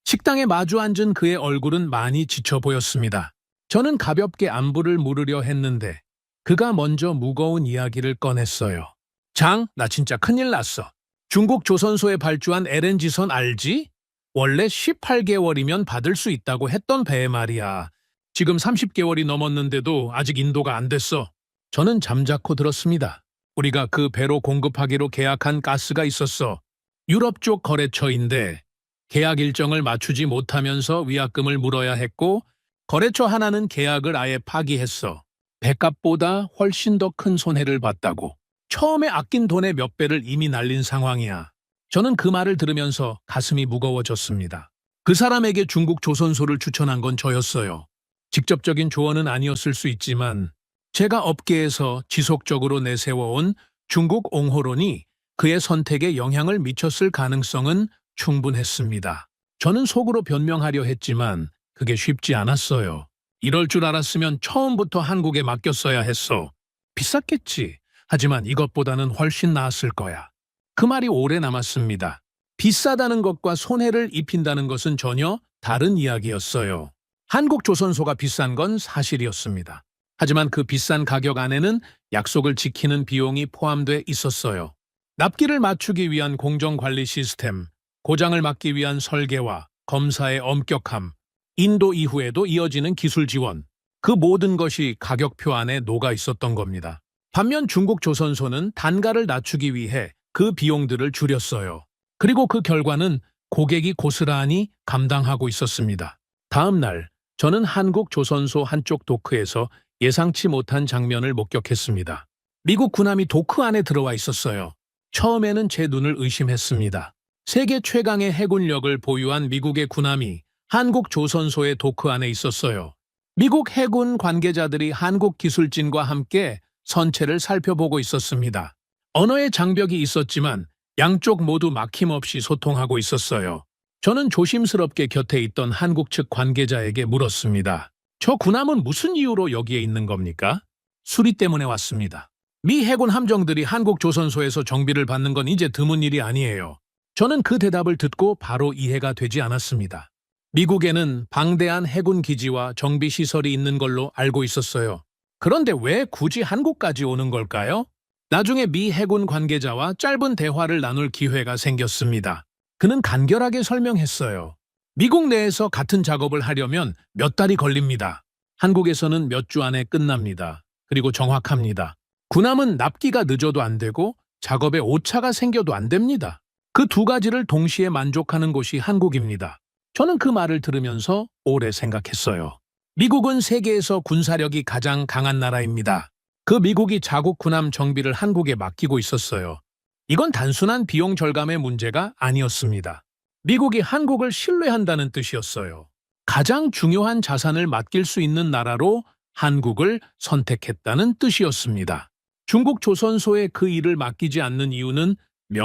식당에 마주 앉은 그의 얼굴은 많이 지쳐 보였습니다. 저는 가볍게 안부를 물으려 했는데 그가 먼저 무거운 이야기를 꺼냈어요. 장, 나 진짜 큰일 났어. 중국 조선소에 발주한 LNG선 알지? 원래 18개월이면 받을 수 있다고 했던 배에 말이야. 지금 30개월이 넘었는데도 아직 인도가 안 됐어. 저는 잠자코 들었습니다. 우리가 그 배로 공급하기로 계약한 가스가 있었어. 유럽 쪽 거래처인데 계약 일정을 맞추지 못하면서 위약금을 물어야 했고 거래처 하나는 계약을 아예 파기했어. 배값보다 훨씬 더 큰 손해를 봤다고. 처음에 아낀 돈의 몇 배를 이미 날린 상황이야. 저는 그 말을 들으면서 가슴이 무거워졌습니다. 그 사람에게 중국 조선소를 추천한 건 저였어요. 직접적인 조언은 아니었을 수 있지만 제가 업계에서 지속적으로 내세워온 중국 옹호론이 그의 선택에 영향을 미쳤을 가능성은 충분했습니다. 저는 속으로 변명하려 했지만 그게 쉽지 않았어요. 이럴 줄 알았으면 처음부터 한국에 맡겼어야 했어. 비쌌겠지. 하지만 이것보다는 훨씬 나았을 거야. 그 말이 오래 남았습니다. 비싸다는 것과 손해를 입힌다는 것은 전혀 다른 이야기였어요. 한국 조선소가 비싼 건 사실이었습니다. 하지만 그 비싼 가격 안에는 약속을 지키는 비용이 포함돼 있었어요. 납기를 맞추기 위한 공정관리 시스템, 고장을 막기 위한 설계와 검사의 엄격함, 인도 이후에도 이어지는 기술 지원, 그 모든 것이 가격표 안에 녹아 있었던 겁니다. 반면 중국 조선소는 단가를 낮추기 위해 그 비용들을 줄였어요. 그리고 그 결과는 고객이 고스란히 감당하고 있었습니다. 다음 날, 저는 한국 조선소 한쪽 도크에서 예상치 못한 장면을 목격했습니다. 미국 군함이 도크 안에 들어와 있었어요. 처음에는 제 눈을 의심했습니다. 세계 최강의 해군력을 보유한 미국의 군함이 한국 조선소의 도크 안에 있었어요. 미국 해군 관계자들이 한국 기술진과 함께 선체를 살펴보고 있었습니다. 언어의 장벽이 있었지만 양쪽 모두 막힘없이 소통하고 있었어요. 저는 조심스럽게 곁에 있던 한국 측 관계자에게 물었습니다. 저 군함은 무슨 이유로 여기에 있는 겁니까? 수리 때문에 왔습니다. 미 해군 함정들이 한국 조선소에서 정비를 받는 건 이제 드문 일이 아니에요. 저는 그 대답을 듣고 바로 이해가 되지 않았습니다. 미국에는 방대한 해군 기지와 정비 시설이 있는 걸로 알고 있었어요. 그런데 왜 굳이 한국까지 오는 걸까요? 나중에 미 해군 관계자와 짧은 대화를 나눌 기회가 생겼습니다. 그는 간결하게 설명했어요. 미국 내에서 같은 작업을 하려면 몇 달이 걸립니다. 한국에서는 몇 주 안에 끝납니다. 그리고 정확합니다. 군함은 납기가 늦어도 안 되고 작업에 오차가 생겨도 안 됩니다. 그 두 가지를 동시에 만족하는 곳이 한국입니다. 저는 그 말을 들으면서 오래 생각했어요. 미국은 세계에서 군사력이 가장 강한 나라입니다. 그 미국이 자국 군함 정비를 한국에 맡기고 있었어요. 이건 단순한 비용 절감의 문제가 아니었습니다. 미국이 한국을 신뢰한다는 뜻이었어요. 가장 중요한 자산을 맡길 수 있는 나라로 한국을 선택했다는 뜻이었습니다. 중국 조선소에 그 일을 맡기지 않는 이유는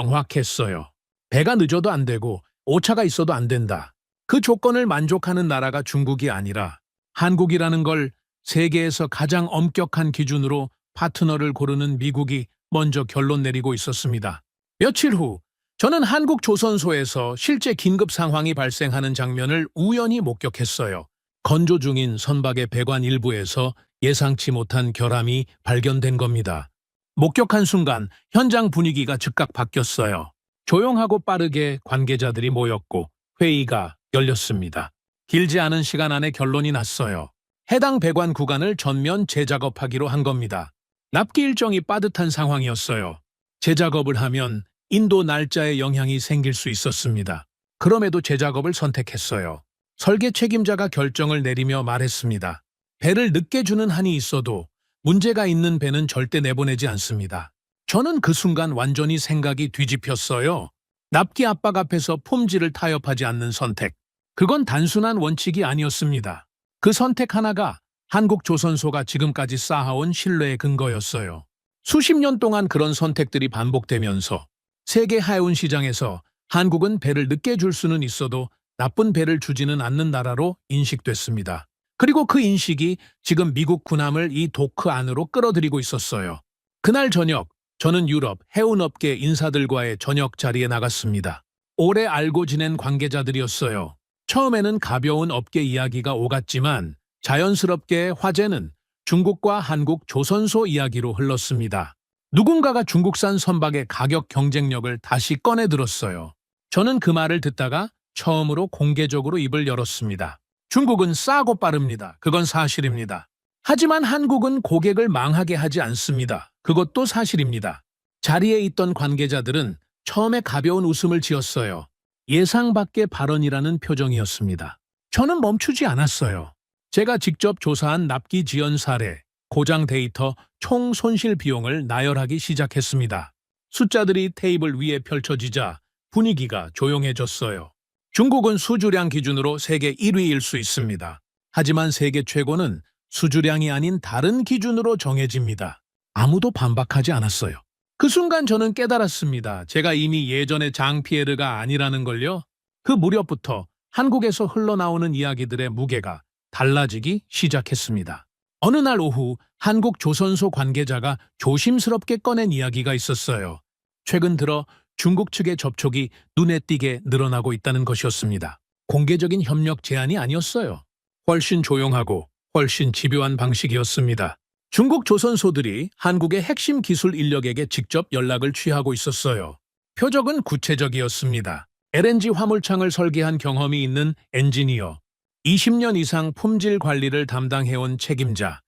명확했어요. 배가 늦어도 안 되고 오차가 있어도 안 된다. 그 조건을 만족하는 나라가 중국이 아니라 한국이라는 걸 세계에서 가장 엄격한 기준으로 파트너를 고르는 미국이 먼저 결론 내리고 있었습니다. 며칠 후 저는 한국 조선소에서 실제 긴급 상황이 발생하는 장면을 우연히 목격했어요. 건조 중인 선박의 배관 일부에서 예상치 못한 결함이 발견된 겁니다. 목격한 순간 현장 분위기가 즉각 바뀌었어요. 조용하고 빠르게 관계자들이 모였고 회의가 열렸습니다. 길지 않은 시간 안에 결론이 났어요. 해당 배관 구간을 전면 재작업하기로 한 겁니다. 납기 일정이 빠듯한 상황이었어요. 재작업을 하면 인도 날짜에 영향이 생길 수 있었습니다. 그럼에도 재작업을 선택했어요. 설계 책임자가 결정을 내리며 말했습니다. 배를 늦게 주는 한이 있어도 문제가 있는 배는 절대 내보내지 않습니다. 저는 그 순간 완전히 생각이 뒤집혔어요. 납기 압박 앞에서 품질을 타협하지 않는 선택. 그건 단순한 원칙이 아니었습니다. 그 선택 하나가 한국 조선소가 지금까지 쌓아온 신뢰의 근거였어요. 수십 년 동안 그런 선택들이 반복되면서 세계 하해운 시장에서 한국은 배를 늦게 줄 수는 있어도 나쁜 배를 주지는 않는 나라로 인식됐습니다. 그리고 그 인식이 지금 미국 군함을 이 도크 안으로 끌어들이고 있었어요. 그날 저녁, 저는 유럽 해운업계 인사들과의 저녁 자리에 나갔습니다. 오래 알고 지낸 관계자들이었어요. 처음에는 가벼운 업계 이야기가 오갔지만 자연스럽게 화제는 중국과 한국 조선소 이야기로 흘렀습니다. 누군가가 중국산 선박의 가격 경쟁력을 다시 꺼내 들었어요. 저는 그 말을 듣다가 처음으로 공개적으로 입을 열었습니다. 중국은 싸고 빠릅니다. 그건 사실입니다. 하지만 한국은 고객을 망하게 하지 않습니다. 그것도 사실입니다. 자리에 있던 관계자들은 처음에 가벼운 웃음을 지었어요. 예상 밖의 발언이라는 표정이었습니다. 저는 멈추지 않았어요. 제가 직접 조사한 납기 지연 사례, 고장 데이터, 총 손실 비용을 나열하기 시작했습니다. 숫자들이 테이블 위에 펼쳐지자 분위기가 조용해졌어요. 중국은 수주량 기준으로 세계 1위일 수 있습니다. 하지만 세계 최고는 수주량이 아닌 다른 기준으로 정해집니다. 아무도 반박하지 않았어요. 그 순간 저는 깨달았습니다. 제가 이미 예전의 장피에르가 아니라는 걸요. 그 무렵부터 한국에서 흘러나오는 이야기들의 무게가 달라지기 시작했습니다. 어느 날 오후 한국 조선소 관계자가 조심스럽게 꺼낸 이야기가 있었어요. 최근 들어 중국 측의 접촉이 눈에 띄게 늘어나고 있다는 것이었습니다. 공개적인 협력 제안이 아니었어요. 훨씬 조용하고 훨씬 집요한 방식이었습니다. 중국 조선소들이 한국의 핵심 기술 인력에게 직접 연락을 취하고 있었어요. 표적은 구체적이었습니다. LNG 화물창을 설계한 경험이 있는 엔지니어, 20년 이상 품질 관리를 담당해온 책임자,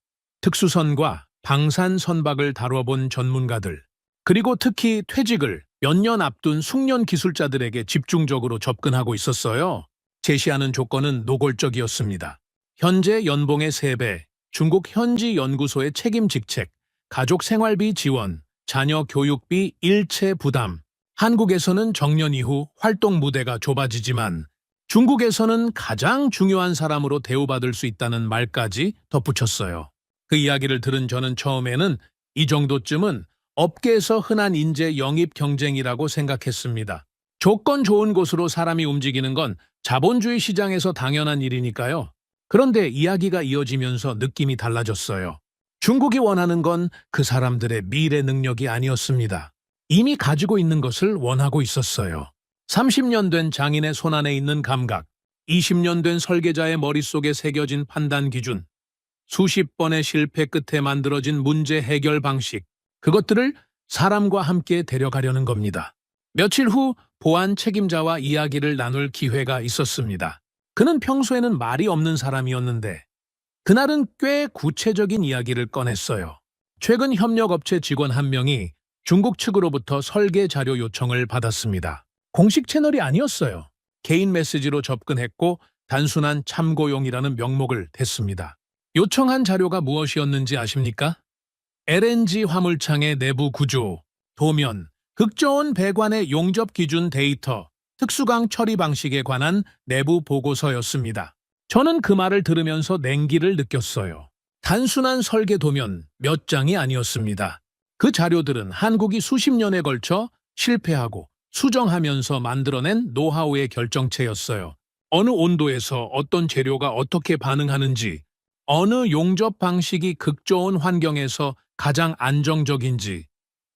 특수선과 방산 선박을 다뤄본 전문가들, 그리고 특히 퇴직을 몇 년 앞둔 숙련 기술자들에게 집중적으로 접근하고 있었어요. 제시하는 조건은 노골적이었습니다. 현재 연봉의 3배, 중국 현지 연구소의 책임 직책, 가족 생활비 지원, 자녀 교육비 일체 부담. 한국에서는 정년 이후 활동 무대가 좁아지지만 중국에서는 가장 중요한 사람으로 대우받을 수 있다는 말까지 덧붙였어요. 그 이야기를 들은 저는 처음에는 이 정도쯤은 업계에서 흔한 인재 영입 경쟁이라고 생각했습니다. 조건 좋은 곳으로 사람이 움직이는 건 자본주의 시장에서 당연한 일이니까요. 그런데 이야기가 이어지면서 느낌이 달라졌어요. 중국이 원하는 건 그 사람들의 미래 능력이 아니었습니다. 이미 가지고 있는 것을 원하고 있었어요. 30년 된 장인의 손안에 있는 감각, 20년 된 설계자의 머릿속에 새겨진 판단 기준, 수십 번의 실패 끝에 만들어진 문제 해결 방식, 그것들을 사람과 함께 데려가려는 겁니다. 며칠 후 보안 책임자와 이야기를 나눌 기회가 있었습니다. 그는 평소에는 말이 없는 사람이었는데 그날은 꽤 구체적인 이야기를 꺼냈어요. 최근 협력업체 직원 한 명이 중국 측으로부터 설계 자료 요청을 받았습니다. 공식 채널이 아니었어요. 개인 메시지로 접근했고 단순한 참고용이라는 명목을 댔습니다. 요청한 자료가 무엇이었는지 아십니까? LNG 화물창의 내부 구조, 도면, 극저온 배관의 용접 기준 데이터, 특수강 처리 방식에 관한 내부 보고서였습니다. 저는 그 말을 들으면서 냉기를 느꼈어요. 단순한 설계 도면 몇 장이 아니었습니다. 그 자료들은 한국이 수십 년에 걸쳐 실패하고 수정하면서 만들어낸 노하우의 결정체였어요. 어느 온도에서 어떤 재료가 어떻게 반응하는지, 어느 용접 방식이 극저온 환경에서 가장 안정적인지,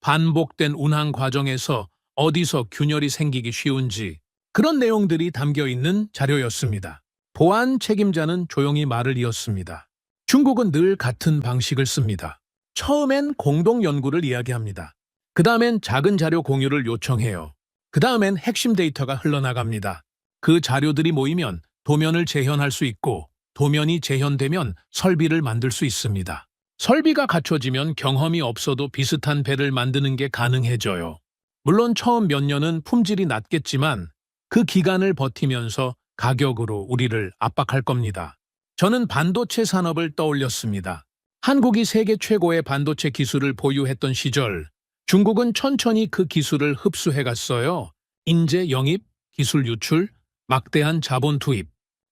반복된 운항 과정에서 어디서 균열이 생기기 쉬운지 그런 내용들이 담겨 있는 자료였습니다. 보안 책임자는 조용히 말을 이었습니다. 중국은 늘 같은 방식을 씁니다. 처음엔 공동 연구를 이야기합니다. 그 다음엔 작은 자료 공유를 요청해요. 그 다음엔 핵심 데이터가 흘러나갑니다. 그 자료들이 모이면 도면을 재현할 수 있고 도면이 재현되면 설비를 만들 수 있습니다. 설비가 갖춰지면 경험이 없어도 비슷한 배를 만드는 게 가능해져요. 물론 처음 몇 년은 품질이 낮겠지만 그 기간을 버티면서 가격으로 우리를 압박할 겁니다. 저는 반도체 산업을 떠올렸습니다. 한국이 세계 최고의 반도체 기술을 보유했던 시절, 중국은 천천히 그 기술을 흡수해갔어요. 인재 영입, 기술 유출, 막대한 자본 투입.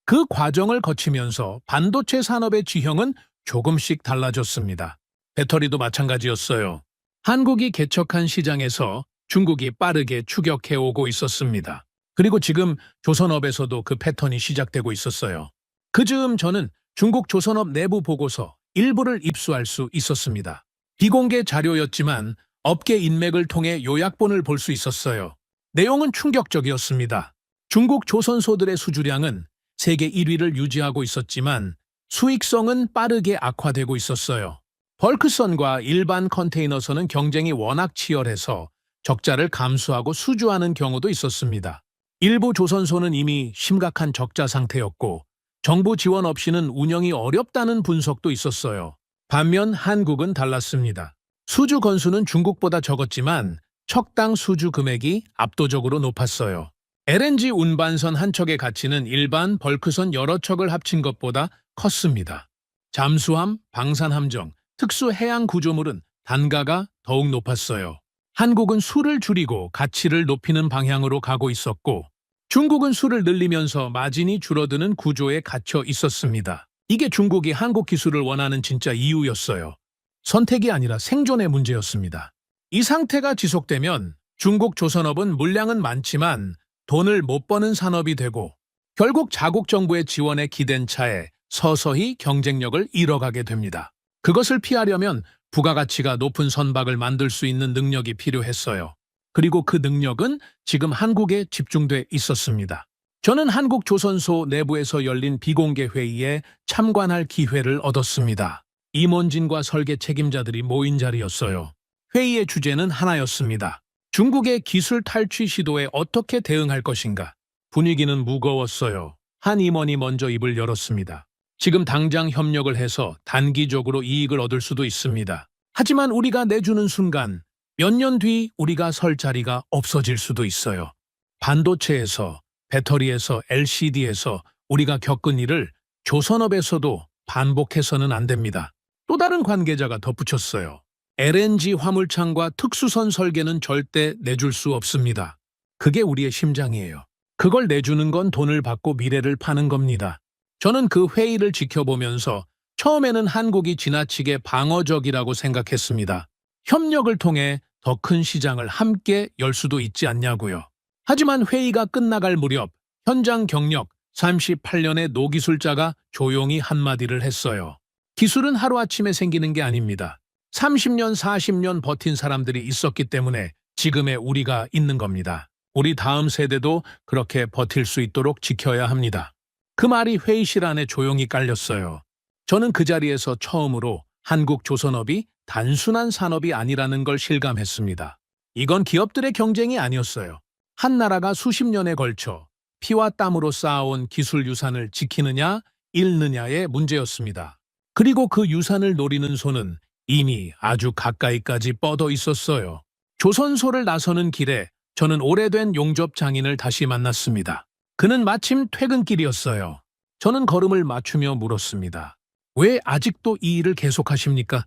그 과정을 거치면서 반도체 산업의 지형은 조금씩 달라졌습니다. 배터리도 마찬가지였어요. 한국이 개척한 시장에서 중국이 빠르게 추격해오고 있었습니다. 그리고 지금 조선업에서도 그 패턴이 시작되고 있었어요. 그 즈음 저는 중국 조선업 내부 보고서 일부를 입수할 수 있었습니다. 비공개 자료였지만 업계 인맥을 통해 요약본을 볼 수 있었어요. 내용은 충격적이었습니다. 중국 조선소들의 수주량은 세계 1위를 유지하고 있었지만 수익성은 빠르게 악화되고 있었어요. 벌크선과 일반 컨테이너선은 경쟁이 워낙 치열해서 적자를 감수하고 수주하는 경우도 있었습니다. 일부 조선소는 이미 심각한 적자 상태였고 정부 지원 없이는 운영이 어렵다는 분석도 있었어요. 반면 한국은 달랐습니다. 수주 건수는 중국보다 적었지만 척당 수주 금액이 압도적으로 높았어요. LNG 운반선 한 척의 가치는 일반 벌크선 여러 척을 합친 것보다 컸습니다. 잠수함, 방산함정, 특수 해양 구조물은 단가가 더욱 높았어요. 한국은 수를 줄이고 가치를 높이는 방향으로 가고 있었고 중국은 수를 늘리면서 마진이 줄어드는 구조에 갇혀 있었습니다. 이게 중국이 한국 기술을 원하는 진짜 이유였어요. 선택이 아니라 생존의 문제였습니다. 이 상태가 지속되면 중국 조선업은 물량은 많지만 돈을 못 버는 산업이 되고 결국 자국 정부의 지원에 기댄 차에 서서히 경쟁력을 잃어가게 됩니다. 그것을 피하려면 부가가치가 높은 선박을 만들 수 있는 능력이 필요했어요. 그리고 그 능력은 지금 한국에 집중돼 있었습니다. 저는 한국 조선소 내부에서 열린 비공개 회의에 참관할 기회를 얻었습니다. 임원진과 설계 책임자들이 모인 자리였어요. 회의의 주제는 하나였습니다. 중국의 기술 탈취 시도에 어떻게 대응할 것인가? 분위기는 무거웠어요. 한 임원이 먼저 입을 열었습니다. 지금 당장 협력을 해서 단기적으로 이익을 얻을 수도 있습니다. 하지만 우리가 내주는 순간 몇 년 뒤 우리가 설 자리가 없어질 수도 있어요. 반도체에서, 배터리에서, LCD에서 우리가 겪은 일을 조선업에서도 반복해서는 안 됩니다. 또 다른 관계자가 덧붙였어요. LNG 화물창과 특수선 설계는 절대 내줄 수 없습니다. 그게 우리의 심장이에요. 그걸 내주는 건 돈을 받고 미래를 파는 겁니다. 저는 그 회의를 지켜보면서 처음에는 한국이 지나치게 방어적이라고 생각했습니다. 협력을 통해 더 큰 시장을 함께 열 수도 있지 않냐고요. 하지만 회의가 끝나갈 무렵 현장 경력 38년의 노기술자가 조용히 한마디를 했어요. 기술은 하루아침에 생기는 게 아닙니다. 30년, 40년 버틴 사람들이 있었기 때문에 지금의 우리가 있는 겁니다. 우리 다음 세대도 그렇게 버틸 수 있도록 지켜야 합니다. 그 말이 회의실 안에 조용히 깔렸어요. 저는 그 자리에서 처음으로 한국 조선업이 단순한 산업이 아니라는 걸 실감했습니다. 이건 기업들의 경쟁이 아니었어요. 한 나라가 수십 년에 걸쳐 피와 땀으로 쌓아온 기술 유산을 지키느냐, 잃느냐의 문제였습니다. 그리고 그 유산을 노리는 손은 이미 아주 가까이까지 뻗어 있었어요. 조선소를 나서는 길에 저는 오래된 용접 장인을 다시 만났습니다. 그는 마침 퇴근길이었어요. 저는 걸음을 맞추며 물었습니다. 왜 아직도 이 일을 계속하십니까?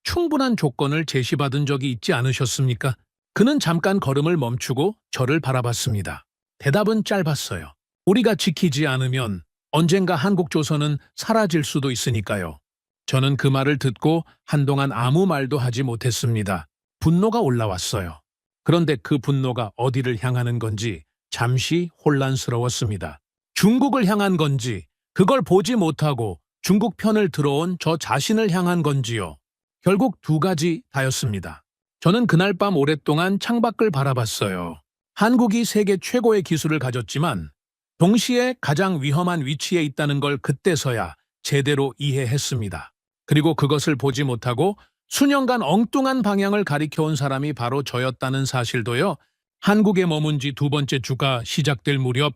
충분한 조건을 제시받은 적이 있지 않으셨습니까? 그는 잠깐 걸음을 멈추고 저를 바라봤습니다. 대답은 짧았어요. 우리가 지키지 않으면 언젠가 한국조선은 사라질 수도 있으니까요. 저는 그 말을 듣고 한동안 아무 말도 하지 못했습니다. 분노가 올라왔어요. 그런데 그 분노가 어디를 향하는 건지 잠시 혼란스러웠습니다. 중국을 향한 건지, 그걸 보지 못하고 중국 편을 들어온 저 자신을 향한 건지요. 결국 두 가지 다였습니다. 저는 그날 밤 오랫동안 창밖을 바라봤어요. 한국이 세계 최고의 기술을 가졌지만 동시에 가장 위험한 위치에 있다는 걸 그때서야 제대로 이해했습니다. 그리고 그것을 보지 못하고 수년간 엉뚱한 방향을 가리켜온 사람이 바로 저였다는 사실도요. 한국에 머문 지 두 번째 주가 시작될 무렵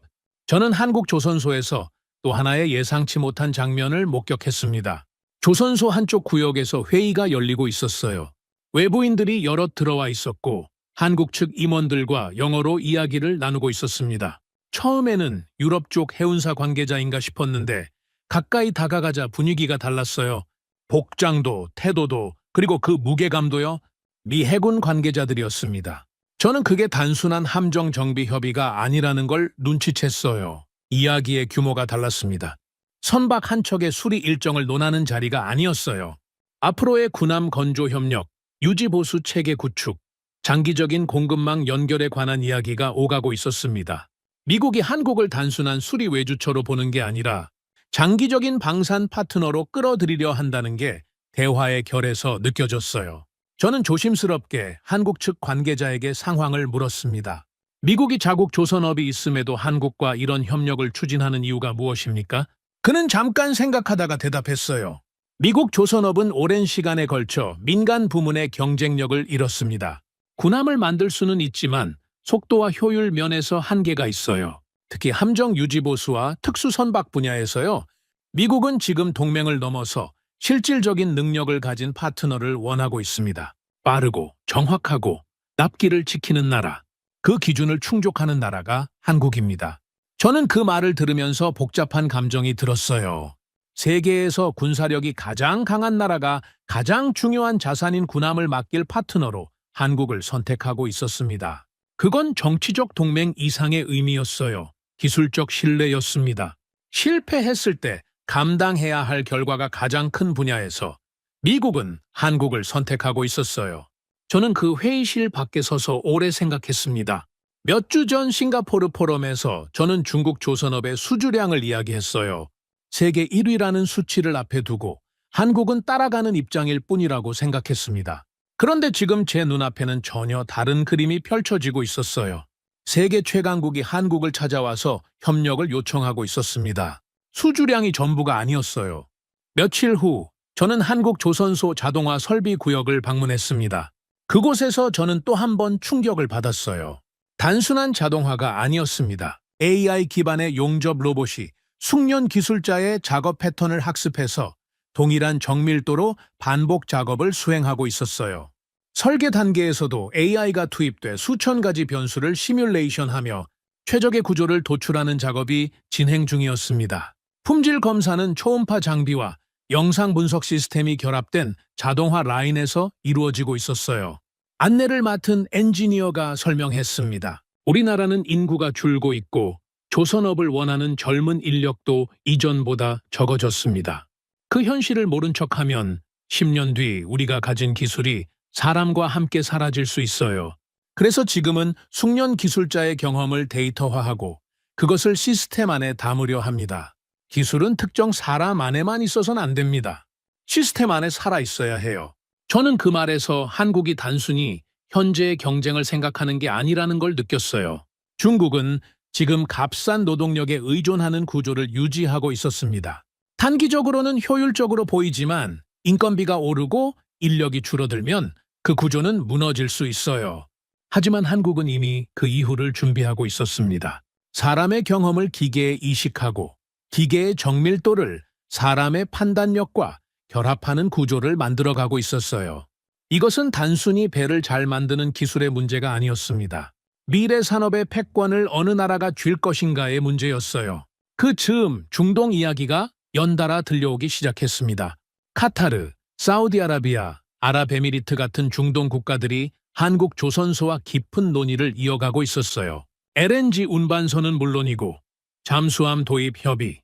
저는 한국 조선소에서 또 하나의 예상치 못한 장면을 목격했습니다. 조선소 한쪽 구역에서 회의가 열리고 있었어요. 외부인들이 여럿 들어와 있었고 한국 측 임원들과 영어로 이야기를 나누고 있었습니다. 처음에는 유럽 쪽 해운사 관계자인가 싶었는데 가까이 다가가자 분위기가 달랐어요. 복장도 태도도 그리고 그 무게감도요. 미 해군 관계자들이었습니다. 저는 그게 단순한 함정 정비 협의가 아니라는 걸 눈치챘어요. 이야기의 규모가 달랐습니다. 선박 한 척의 수리 일정을 논하는 자리가 아니었어요. 앞으로의 군함 건조 협력, 유지 보수 체계 구축, 장기적인 공급망 연결에 관한 이야기가 오가고 있었습니다. 미국이 한국을 단순한 수리 외주처로 보는 게 아니라 장기적인 방산 파트너로 끌어들이려 한다는 게 대화의 결에서 느껴졌어요. 저는 조심스럽게 한국 측 관계자에게 상황을 물었습니다. 미국이 자국 조선업이 있음에도 한국과 이런 협력을 추진하는 이유가 무엇입니까? 그는 잠깐 생각하다가 대답했어요. 미국 조선업은 오랜 시간에 걸쳐 민간 부문의 경쟁력을 잃었습니다. 군함을 만들 수는 있지만 속도와 효율 면에서 한계가 있어요. 특히 함정 유지 보수와 특수 선박 분야에서요. 미국은 지금 동맹을 넘어서 실질적인 능력을 가진 파트너를 원하고 있습니다. 빠르고 정확하고 납기를 지키는 나라, 그 기준을 충족하는 나라가 한국입니다. 저는 그 말을 들으면서 복잡한 감정이 들었어요. 세계에서 군사력이 가장 강한 나라가 가장 중요한 자산인 군함을 맡길 파트너로 한국을 선택하고 있었습니다. 그건 정치적 동맹 이상의 의미였어요. 기술적 신뢰였습니다. 실패했을 때 감당해야 할 결과가 가장 큰 분야에서 미국은 한국을 선택하고 있었어요. 저는 그 회의실 밖에 서서 오래 생각했습니다. 몇 주 전 싱가포르 포럼에서 저는 중국 조선업의 수주량을 이야기했어요. 세계 1위라는 수치를 앞에 두고 한국은 따라가는 입장일 뿐이라고 생각했습니다. 그런데 지금 제 눈앞에는 전혀 다른 그림이 펼쳐지고 있었어요. 세계 최강국이 한국을 찾아와서 협력을 요청하고 있었습니다. 수주량이 전부가 아니었어요. 며칠 후 저는 한국 조선소 자동화 설비 구역을 방문했습니다. 그곳에서 저는 또 한 번 충격을 받았어요. 단순한 자동화가 아니었습니다. AI 기반의 용접 로봇이 숙련 기술자의 작업 패턴을 학습해서 동일한 정밀도로 반복 작업을 수행하고 있었어요. 설계 단계에서도 AI가 투입돼 수천 가지 변수를 시뮬레이션하며 최적의 구조를 도출하는 작업이 진행 중이었습니다. 품질 검사는 초음파 장비와 영상 분석 시스템이 결합된 자동화 라인에서 이루어지고 있었어요. 안내를 맡은 엔지니어가 설명했습니다. 우리나라는 인구가 줄고 있고 조선업을 원하는 젊은 인력도 이전보다 적어졌습니다. 그 현실을 모른 척하면 10년 뒤 우리가 가진 기술이 사람과 함께 사라질 수 있어요. 그래서 지금은 숙련 기술자의 경험을 데이터화하고 그것을 시스템 안에 담으려 합니다. 기술은 특정 사람 안에만 있어서는 안 됩니다. 시스템 안에 살아 있어야 해요. 저는 그 말에서 한국이 단순히 현재의 경쟁을 생각하는 게 아니라는 걸 느꼈어요. 중국은 지금 값싼 노동력에 의존하는 구조를 유지하고 있었습니다. 단기적으로는 효율적으로 보이지만 인건비가 오르고 인력이 줄어들면 그 구조는 무너질 수 있어요. 하지만 한국은 이미 그 이후를 준비하고 있었습니다. 사람의 경험을 기계에 이식하고 기계의 정밀도를 사람의 판단력과 결합하는 구조를 만들어가고 있었어요. 이것은 단순히 배를 잘 만드는 기술의 문제가 아니었습니다. 미래 산업의 패권을 어느 나라가 쥘 것인가의 문제였어요. 그 즈음 중동 이야기가 연달아 들려오기 시작했습니다. 카타르, 사우디아라비아, 아랍에미리트 같은 중동 국가들이 한국 조선소와 깊은 논의를 이어가고 있었어요. LNG 운반선은 물론이고 잠수함 도입 협의,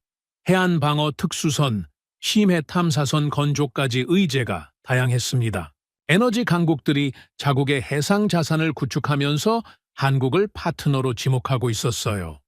해안방어 특수선, 심해 탐사선 건조까지 의제가 다양했습니다. 에너지 강국들이 자국의 해상 자산을 구축하면서 한국을 파트너로 지목하고 있었어요.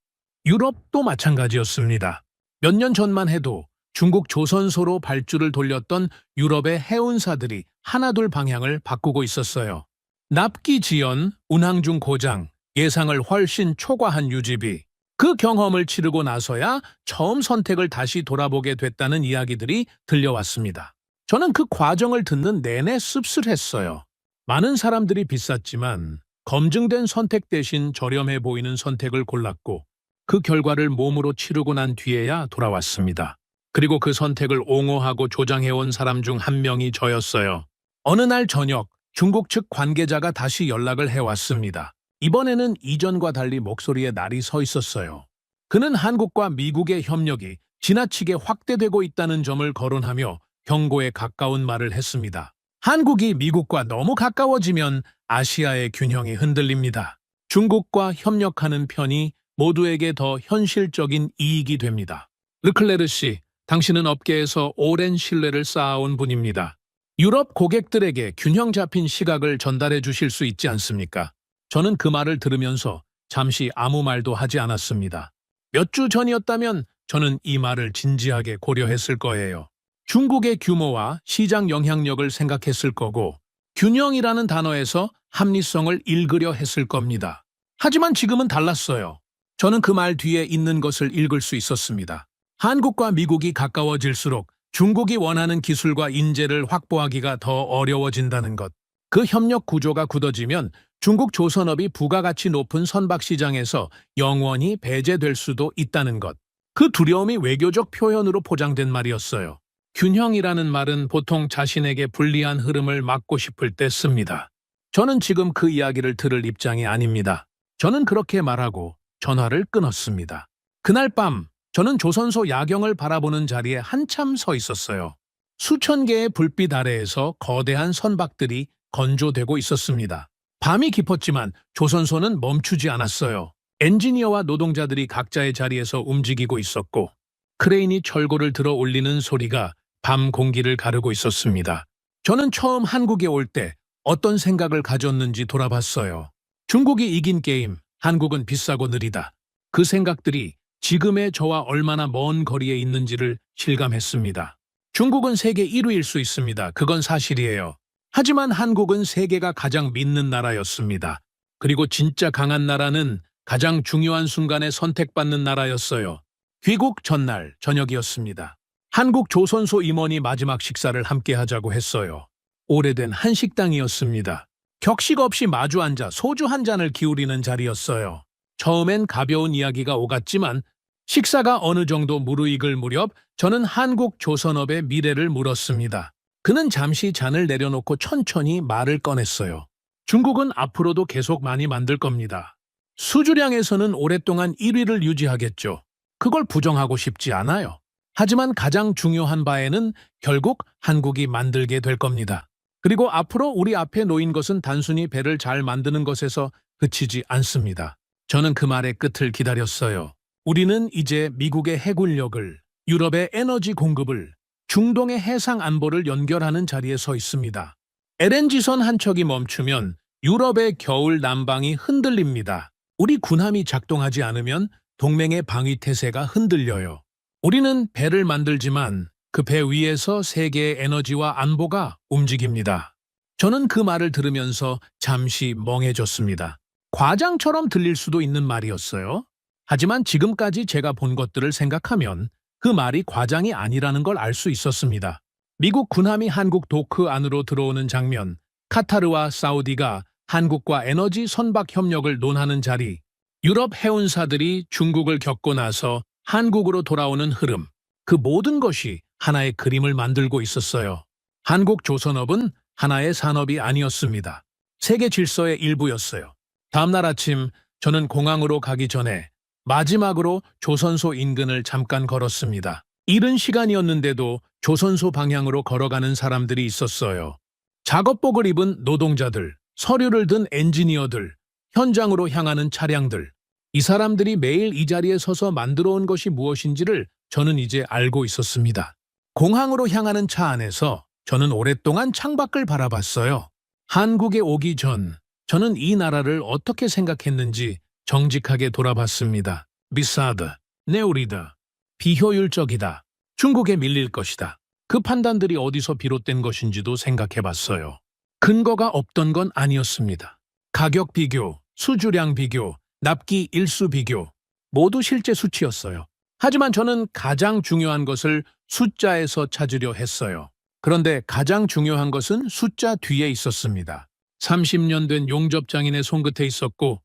유럽도 마찬가지였습니다. 몇 년 전만 해도 중국 조선소로 발주를 돌렸던 유럽의 해운사들이 하나둘 방향을 바꾸고 있었어요. 납기 지연, 운항 중 고장, 예상을 훨씬 초과한 유지비. 그 경험을 치르고 나서야 처음 선택을 다시 돌아보게 됐다는 이야기들이 들려왔습니다. 저는 그 과정을 듣는 내내 씁쓸했어요. 많은 사람들이 비쌌지만 검증된 선택 대신 저렴해 보이는 선택을 골랐고 그 결과를 몸으로 치르고 난 뒤에야 돌아왔습니다. 그리고 그 선택을 옹호하고 조장해온 사람 중 한 명이 저였어요. 어느 날 저녁 중국 측 관계자가 다시 연락을 해왔습니다. 이번에는 이전과 달리 목소리에 날이 서 있었어요. 그는 한국과 미국의 협력이 지나치게 확대되고 있다는 점을 거론하며 경고에 가까운 말을 했습니다. 한국이 미국과 너무 가까워지면 아시아의 균형이 흔들립니다. 중국과 협력하는 편이 모두에게 더 현실적인 이익이 됩니다. 르클레르 씨, 당신은 업계에서 오랜 신뢰를 쌓아온 분입니다. 유럽 고객들에게 균형 잡힌 시각을 전달해 주실 수 있지 않습니까? 저는 그 말을 들으면서 잠시 아무 말도 하지 않았습니다. 몇 주 전이었다면 저는 이 말을 진지하게 고려했을 거예요. 중국의 규모와 시장 영향력을 생각했을 거고 균형이라는 단어에서 합리성을 읽으려 했을 겁니다. 하지만 지금은 달랐어요. 저는 그 말 뒤에 있는 것을 읽을 수 있었습니다. 한국과 미국이 가까워질수록 중국이 원하는 기술과 인재를 확보하기가 더 어려워진다는 것. 그 협력 구조가 굳어지면 중국 조선업이 부가가치 높은 선박 시장에서 영원히 배제될 수도 있다는 것. 그 두려움이 외교적 표현으로 포장된 말이었어요. 균형이라는 말은 보통 자신에게 불리한 흐름을 막고 싶을 때 씁니다. 저는 지금 그 이야기를 들을 입장이 아닙니다. 저는 그렇게 말하고 전화를 끊었습니다. 그날 밤 저는 조선소 야경을 바라보는 자리에 한참 서 있었어요. 수천 개의 불빛 아래에서 거대한 선박들이 건조되고 있었습니다. 밤이 깊었지만 조선소는 멈추지 않았어요. 엔지니어와 노동자들이 각자의 자리에서 움직이고 있었고 크레인이 철골을 들어 올리는 소리가 밤 공기를 가르고 있었습니다. 저는 처음 한국에 올 때 어떤 생각을 가졌는지 돌아봤어요. 중국이 이긴 게임, 한국은 비싸고 느리다. 그 생각들이 지금의 저와 얼마나 먼 거리에 있는지를 실감했습니다. 중국은 세계 1위일 수 있습니다. 그건 사실이에요. 하지만 한국은 세계가 가장 믿는 나라였습니다. 그리고 진짜 강한 나라는 가장 중요한 순간에 선택받는 나라였어요. 귀국 전날 저녁이었습니다. 한국 조선소 임원이 마지막 식사를 함께 하자고 했어요. 오래된 한식당이었습니다. 격식 없이 마주 앉아 소주 한 잔을 기울이는 자리였어요. 처음엔 가벼운 이야기가 오갔지만 식사가 어느 정도 무르익을 무렵 저는 한국 조선업의 미래를 물었습니다. 그는 잠시 잔을 내려놓고 천천히 말을 꺼냈어요. 중국은 앞으로도 계속 많이 만들 겁니다. 수주량에서는 오랫동안 1위를 유지하겠죠. 그걸 부정하고 싶지 않아요. 하지만 가장 중요한 바에는 결국 한국이 만들게 될 겁니다. 그리고 앞으로 우리 앞에 놓인 것은 단순히 배를 잘 만드는 것에서 그치지 않습니다. 저는 그 말의 끝을 기다렸어요. 우리는 이제 미국의 해군력을, 유럽의 에너지 공급을, 중동의 해상 안보를 연결하는 자리에 서 있습니다. LNG선 한 척이 멈추면 유럽의 겨울 난방이 흔들립니다. 우리 군함이 작동하지 않으면 동맹의 방위 태세가 흔들려요. 우리는 배를 만들지만 그 배 위에서 세계의 에너지와 안보가 움직입니다. 저는 그 말을 들으면서 잠시 멍해졌습니다. 과장처럼 들릴 수도 있는 말이었어요. 하지만 지금까지 제가 본 것들을 생각하면 그 말이 과장이 아니라는 걸 알 수 있었습니다. 미국 군함이 한국 도크 안으로 들어오는 장면, 카타르와 사우디가 한국과 에너지 선박 협력을 논하는 자리, 유럽 해운사들이 중국을 겪고 나서 한국으로 돌아오는 흐름, 그 모든 것이 하나의 그림을 만들고 있었어요. 한국 조선업은 하나의 산업이 아니었습니다. 세계 질서의 일부였어요. 다음날 아침 저는 공항으로 가기 전에 마지막으로 조선소 인근을 잠깐 걸었습니다. 이른 시간이었는데도 조선소 방향으로 걸어가는 사람들이 있었어요. 작업복을 입은 노동자들, 서류를 든 엔지니어들, 현장으로 향하는 차량들. 이 사람들이 매일 이 자리에 서서 만들어 온 것이 무엇인지를 저는 이제 알고 있었습니다. 공항으로 향하는 차 안에서 저는 오랫동안 창밖을 바라봤어요. 한국에 오기 전 저는 이 나라를 어떻게 생각했는지 정직하게 돌아봤습니다. 비싸다, 네오리다, 비효율적이다, 중국에 밀릴 것이다. 그 판단들이 어디서 비롯된 것인지도 생각해봤어요. 근거가 없던 건 아니었습니다. 가격 비교, 수주량 비교, 납기 일수 비교, 모두 실제 수치였어요. 하지만 저는 가장 중요한 것을 숫자에서 찾으려 했어요. 그런데 가장 중요한 것은 숫자 뒤에 있었습니다. 30년 된 용접장인의 손끝에 있었고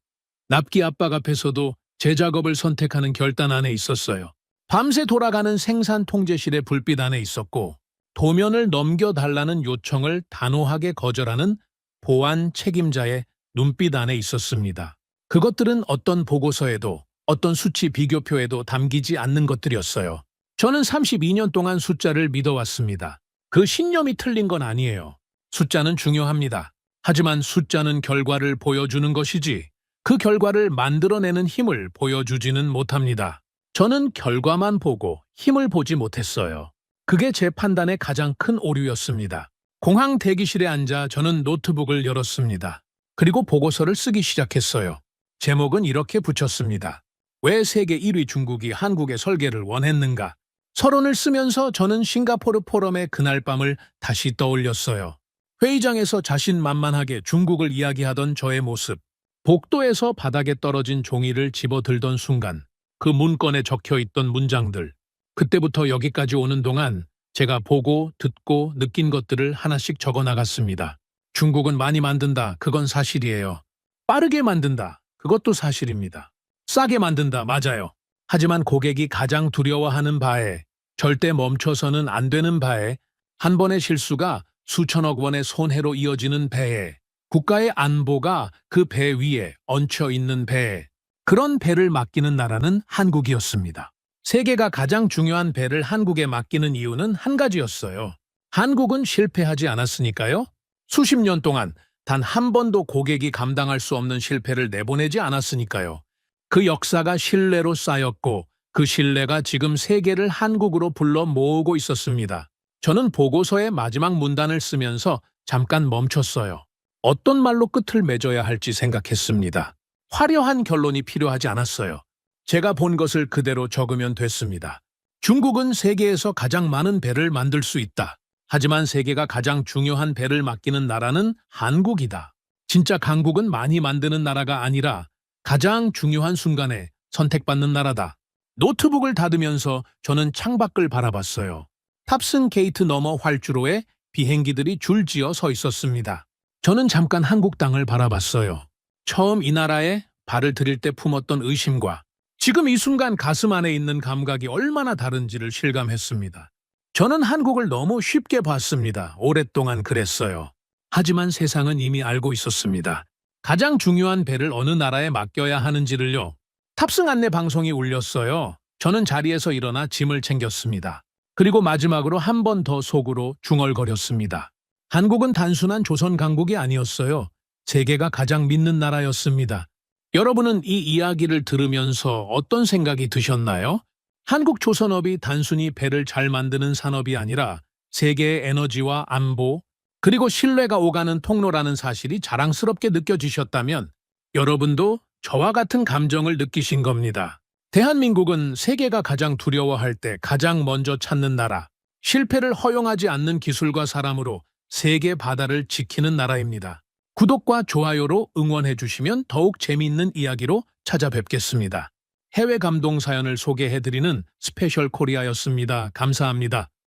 납기 압박 앞에서도 제 작업을 선택하는 결단 안에 있었어요. 밤새 돌아가는 생산 통제실의 불빛 안에 있었고 도면을 넘겨달라는 요청을 단호하게 거절하는 보안 책임자의 눈빛 안에 있었습니다. 그것들은 어떤 보고서에도 어떤 수치 비교표에도 담기지 않는 것들이었어요. 저는 32년 동안 숫자를 믿어왔습니다. 그 신념이 틀린 건 아니에요. 숫자는 중요합니다. 하지만 숫자는 결과를 보여주는 것이지 그 결과를 만들어내는 힘을 보여주지는 못합니다. 저는 결과만 보고 힘을 보지 못했어요. 그게 제 판단의 가장 큰 오류였습니다. 공항 대기실에 앉아 저는 노트북을 열었습니다. 그리고 보고서를 쓰기 시작했어요. 제목은 이렇게 붙였습니다. 왜 세계 1위 중국이 한국의 설계를 원했는가? 서론을 쓰면서 저는 싱가포르 포럼의 그날 밤을 다시 떠올렸어요. 회의장에서 자신만만하게 중국을 이야기하던 저의 모습, 복도에서 바닥에 떨어진 종이를 집어들던 순간, 그 문건에 적혀있던 문장들, 그때부터 여기까지 오는 동안 제가 보고, 듣고, 느낀 것들을 하나씩 적어나갔습니다. 중국은 많이 만든다, 그건 사실이에요. 빠르게 만든다, 그것도 사실입니다. 싸게 만든다, 맞아요. 하지만 고객이 가장 두려워하는 바에, 절대 멈춰서는 안 되는 바에, 한 번의 실수가 수천억 원의 손해로 이어지는 배에, 국가의 안보가 그 배 위에 얹혀 있는 배에, 그런 배를 맡기는 나라는 한국이었습니다. 세계가 가장 중요한 배를 한국에 맡기는 이유는 한 가지였어요. 한국은 실패하지 않았으니까요. 수십 년 동안 단 한 번도 고객이 감당할 수 없는 실패를 내보내지 않았으니까요. 그 역사가 신뢰로 쌓였고 그 신뢰가 지금 세계를 한국으로 불러 모으고 있었습니다. 저는 보고서의 마지막 문단을 쓰면서 잠깐 멈췄어요. 어떤 말로 끝을 맺어야 할지 생각했습니다. 화려한 결론이 필요하지 않았어요. 제가 본 것을 그대로 적으면 됐습니다. 중국은 세계에서 가장 많은 배를 만들 수 있다. 하지만 세계가 가장 중요한 배를 맡기는 나라는 한국이다. 진짜 강국은 많이 만드는 나라가 아니라 가장 중요한 순간에 선택받는 나라다. 노트북을 닫으면서 저는 창밖을 바라봤어요. 탑승 게이트 너머 활주로에 비행기들이 줄지어 서 있었습니다. 저는 잠깐 한국 땅을 바라봤어요. 처음 이 나라에 발을 들일 때 품었던 의심과 지금 이 순간 가슴 안에 있는 감각이 얼마나 다른지를 실감했습니다. 저는 한국을 너무 쉽게 봤습니다. 오랫동안 그랬어요. 하지만 세상은 이미 알고 있었습니다. 가장 중요한 배를 어느 나라에 맡겨야 하는지를요. 탑승 안내 방송이 울렸어요. 저는 자리에서 일어나 짐을 챙겼습니다. 그리고 마지막으로 한 번 더 속으로 중얼거렸습니다. 한국은 단순한 조선 강국이 아니었어요. 세계가 가장 믿는 나라였습니다. 여러분은 이 이야기를 들으면서 어떤 생각이 드셨나요? 한국 조선업이 단순히 배를 잘 만드는 산업이 아니라 세계의 에너지와 안보, 그리고 신뢰가 오가는 통로라는 사실이 자랑스럽게 느껴지셨다면 여러분도 저와 같은 감정을 느끼신 겁니다. 대한민국은 세계가 가장 두려워할 때 가장 먼저 찾는 나라, 실패를 허용하지 않는 기술과 사람으로 세계 바다를 지키는 나라입니다. 구독과 좋아요로 응원해 주시면 더욱 재미있는 이야기로 찾아뵙겠습니다. 해외 감동 사연을 소개해드리는 스페셜 코리아였습니다. 감사합니다.